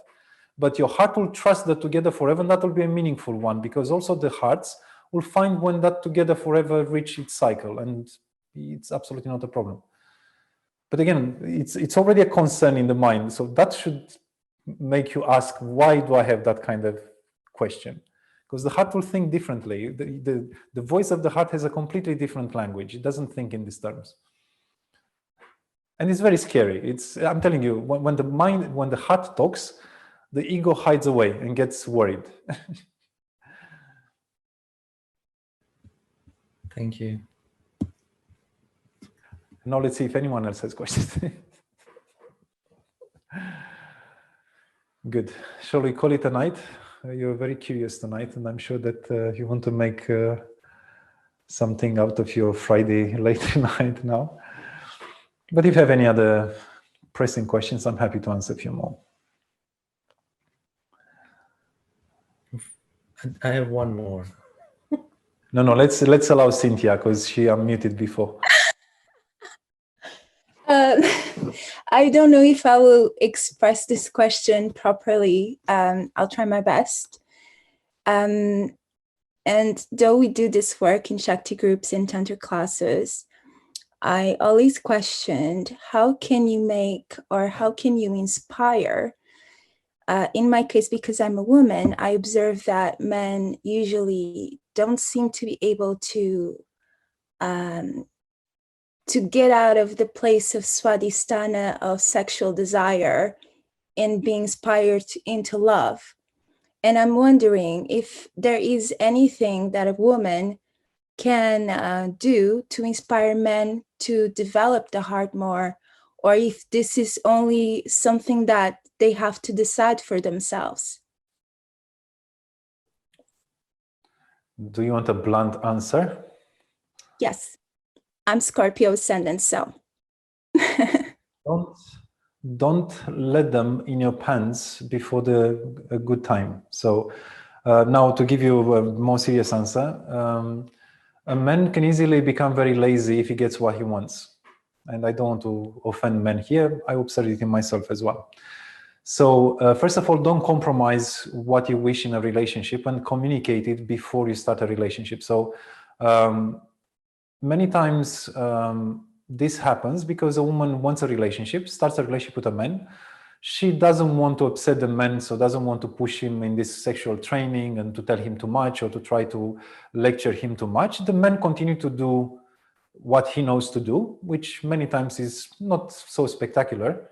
But your heart will trust that together forever, and that will be a meaningful one, because also the hearts will find when that together forever reach its cycle, and it's absolutely not a problem. But again, it's already a concern in the mind, so that should make you ask, why do I have that kind of question? Because the heart will think differently. The voice of the heart has a completely different language. It doesn't think in these terms. And it's very scary. I'm telling you, when the heart talks, the ego hides away and gets worried. Thank you. Now let's see if anyone else has questions. Good. Shall we call it a night? You're very curious tonight, and I'm sure that you want to make something out of your Friday late night now. But if you have any other pressing questions, I'm happy to answer a few more. I have one more. No, let's allow Cynthia, because she unmuted before. I don't know if I will express this question properly. I'll try my best. And though we do this work in Shakti groups and Tantra classes, I always questioned, how can you make, or how can you inspire? In my case, because I'm a woman, I observe that men usually don't seem to be able to get out of the place of swadhisthana, of sexual desire, and be inspired into love. And I'm wondering if there is anything that a woman can do to inspire men to develop the heart more, or if this is only something that they have to decide for themselves. Do you want a blunt answer? Yes. I'm Scorpio ascendant, so. Don't let them in your pants before a good time. So now to give you a more serious answer, a man can easily become very lazy if he gets what he wants. And I don't want to offend men here. I observe it in myself as well. So first of all, don't compromise what you wish in a relationship, and communicate it before you start a relationship. So many times this happens because a woman wants a relationship, starts a relationship with a man. She doesn't want to upset the man, so doesn't want to push him in this sexual training and to tell him too much or to try to lecture him too much. The man continue to do what he knows to do, which many times is not so spectacular,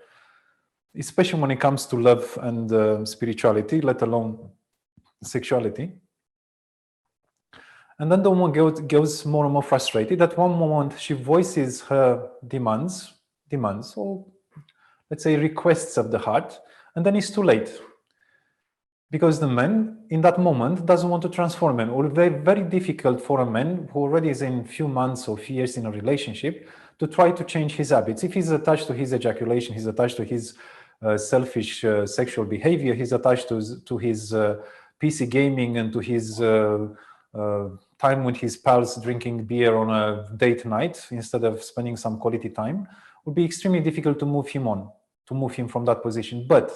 especially when it comes to love and spirituality, let alone sexuality. And then the woman goes more and more frustrated. At one moment, she voices her demands, or let's say requests of the heart, and then it's too late. Because the man, in that moment, doesn't want to transform him. Or very, very difficult for a man who already is in few months or few years in a relationship to try to change his habits. If he's attached to his ejaculation, he's attached to his selfish sexual behavior, he's attached to his PC gaming and to his time with his pals drinking beer on a date night instead of spending some quality time, would be extremely difficult to move him from that position. But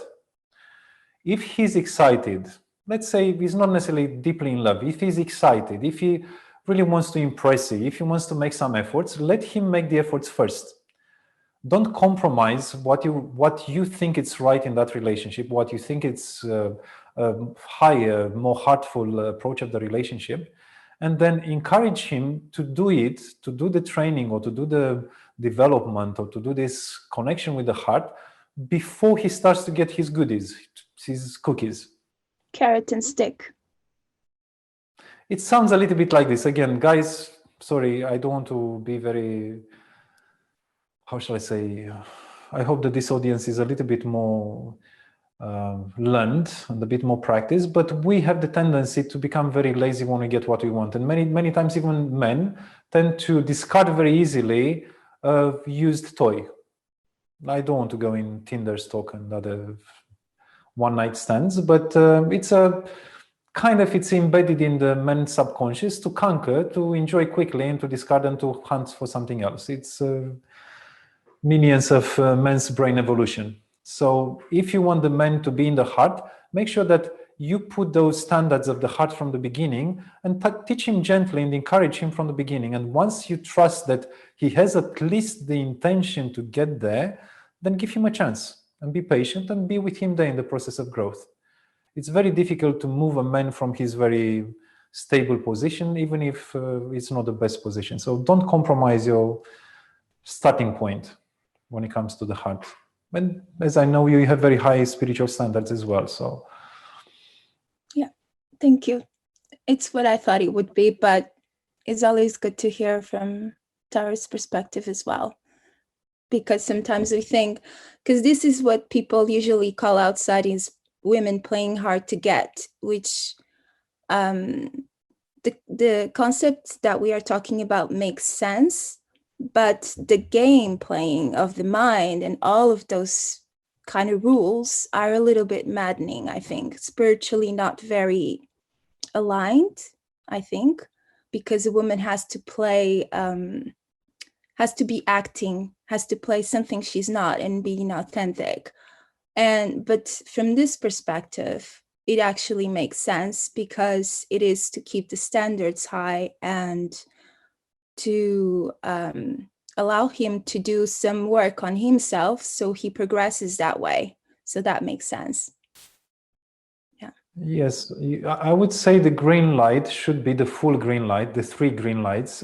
if he's excited, let's say he's not necessarily deeply in love, if he's excited, if he really wants to impress you, if he wants to make some efforts, let him make the efforts first. Don't compromise what you think is right in that relationship, what you think it's a higher, more heartful approach of the relationship, and then encourage him to do it, to do the training or to do the development or to do this connection with the heart before he starts to get his goodies, his cookies. Carrot and stick. It sounds a little bit like this. Again, guys, sorry, I don't want to be very, how shall I say, I hope that this audience is a little bit more learned and a bit more practiced, but we have the tendency to become very lazy when we get what we want. And many times even men tend to discard very easily a used toy. I don't want to go in Tinder's talk and other one-night stands, but it's a kind of it's embedded in the man's subconscious to conquer, to enjoy quickly, and to discard and to hunt for something else. It's minions of man's brain evolution. So if you want the man to be in the heart, make sure that you put those standards of the heart from the beginning, and teach him gently and encourage him from the beginning. And once you trust that he has at least the intention to get there, then give him a chance and be patient and be with him there in the process of growth. It's very difficult to move a man from his very stable position, even if it's not the best position. So don't compromise your starting point when it comes to the heart. And as I know, you have very high spiritual standards as well. So yeah, thank you. It's what I thought it would be, but it's always good to hear from Tara's perspective as well. Because sometimes we think, because this is what people usually call outside is women playing hard to get, which the concept that we are talking about makes sense, but the game playing of the mind and all of those kind of rules are a little bit maddening, I think, spiritually not very aligned, I think, because a woman has to play, has to be acting, has to play something she's not and being authentic. But from this perspective, it actually makes sense because it is to keep the standards high and to allow him to do some work on himself so he progresses that way. So that makes sense. Yeah. Yes, I would say the green light should be the full green light, the 3 green lights.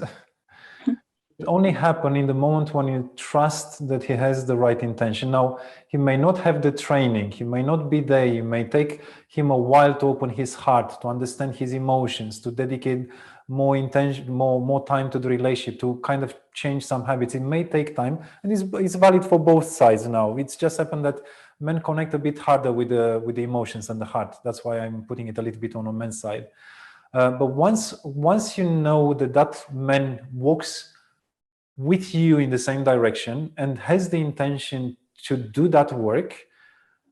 It only happen in the moment when you trust that he has the right intention. Now, he may not have the training, he may not be there, it may take him a while to open his heart, to understand his emotions, to dedicate more intention, more time to the relationship, to kind of change some habits. It may take time, and it's valid for both sides now. It's just happened that men connect a bit harder with the emotions and the heart. That's why I'm putting it a little bit on the men's side. But once you know that man walks with you in the same direction and has the intention to do that work,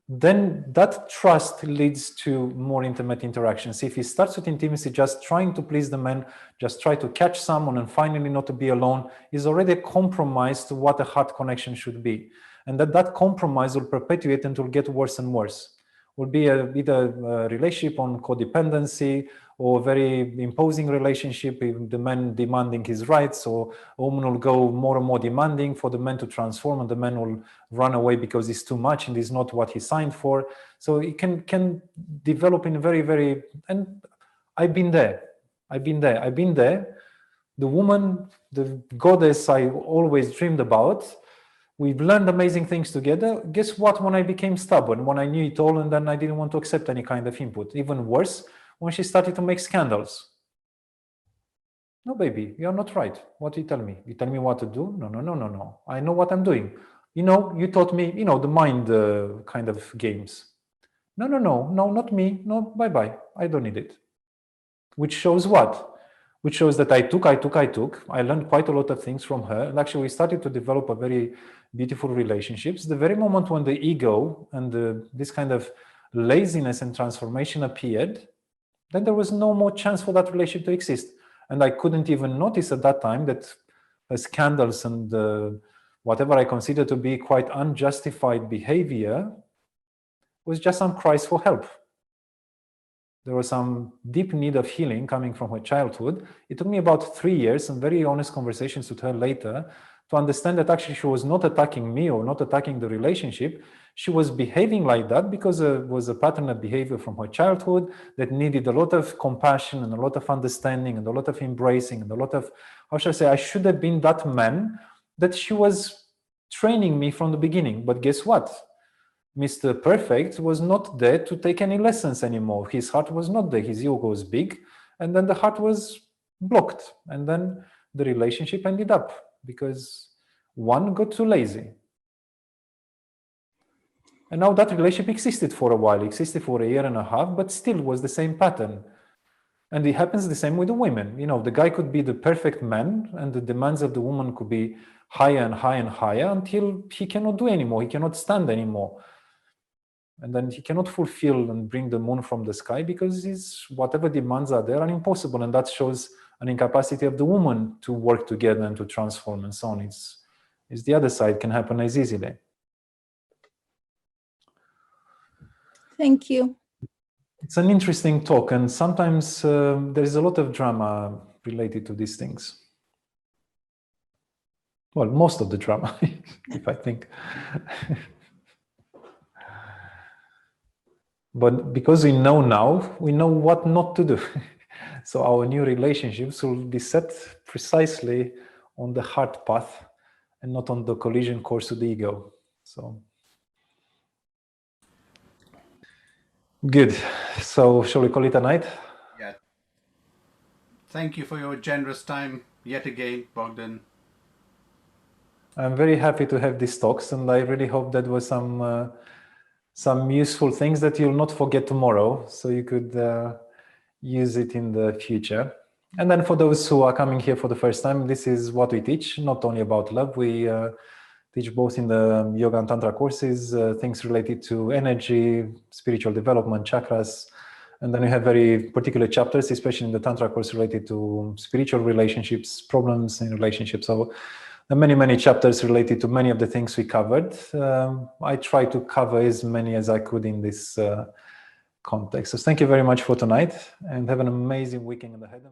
then that trust leads to more intimate interactions. If he starts with intimacy just trying to please the man, just try to catch someone and finally not to be alone, is already a compromise to what a heart connection should be. And that compromise will perpetuate and will get worse and worse. Will be either a relationship on codependency, or a very imposing relationship, the man demanding his rights, or a woman will go more and more demanding for the man to transform, and the man will run away because it's too much and it's not what he signed for. So it can develop in very, very, and I've been there. The woman, the goddess I always dreamed about, we've learned amazing things together. Guess what? When I became stubborn, when I knew it all, and then I didn't want to accept any kind of input. Even worse, when she started to make scandals. No, baby, you're not right. What do you tell me? You tell me what to do? No. I know what I'm doing. You taught me, the mind kind of games. No, not me. No, bye-bye. I don't need it. Which shows what? Which shows that I took. I learned quite a lot of things from her. And actually, we started to develop a very beautiful relationships. The very moment when the ego and this kind of laziness and transformation appeared, then there was no more chance for that relationship to exist. And I couldn't even notice at that time that scandals and whatever I consider to be quite unjustified behavior was just some cries for help. There was some deep need of healing coming from her childhood. It took me about 3 years and very honest conversations with her later to understand that actually she was not attacking me or not attacking the relationship. She was behaving like that because it was a pattern of behavior from her childhood that needed a lot of compassion and a lot of understanding and a lot of embracing and a lot of, how should I say, I should have been that man that she was training me from the beginning. But guess what? Mr. Perfect was not there to take any lessons anymore. His heart was not there. His ego was big, and then the heart was blocked. And then the relationship ended up because one got too lazy. And now that relationship existed for a while, existed for a year and a half, but still was the same pattern. And it happens the same with the women. The guy could be the perfect man, and the demands of the woman could be higher and higher and higher until he cannot do anymore. He cannot stand anymore. And then he cannot fulfill and bring the moon from the sky because whatever demands are there are impossible. And that shows an incapacity of the woman to work together and to transform and so on. It's the other side can happen as easily. Thank you. It's an interesting talk, and sometimes there is a lot of drama related to these things. Well, most of the drama, if I think. But because we know now, we know what not to do. So our new relationships will be set precisely on the heart path and not on the collision course with the ego. So good. So shall we call it a night? Yeah. Thank you for your generous time yet again, Bogdan. I'm very happy to have these talks, and I really hope that was some useful things that you'll not forget tomorrow, so you could use it in the future. And then for those who are coming here for the first time, this is what we teach, not only about love. We teach both in the yoga and tantra courses, things related to energy, spiritual development, chakras. And then we have very particular chapters, especially in the tantra course, related to spiritual relationships, problems in relationships. So there are many, many chapters related to many of the things we covered. I try to cover as many as I could in this context. So thank you very much for tonight, and have an amazing weekend ahead.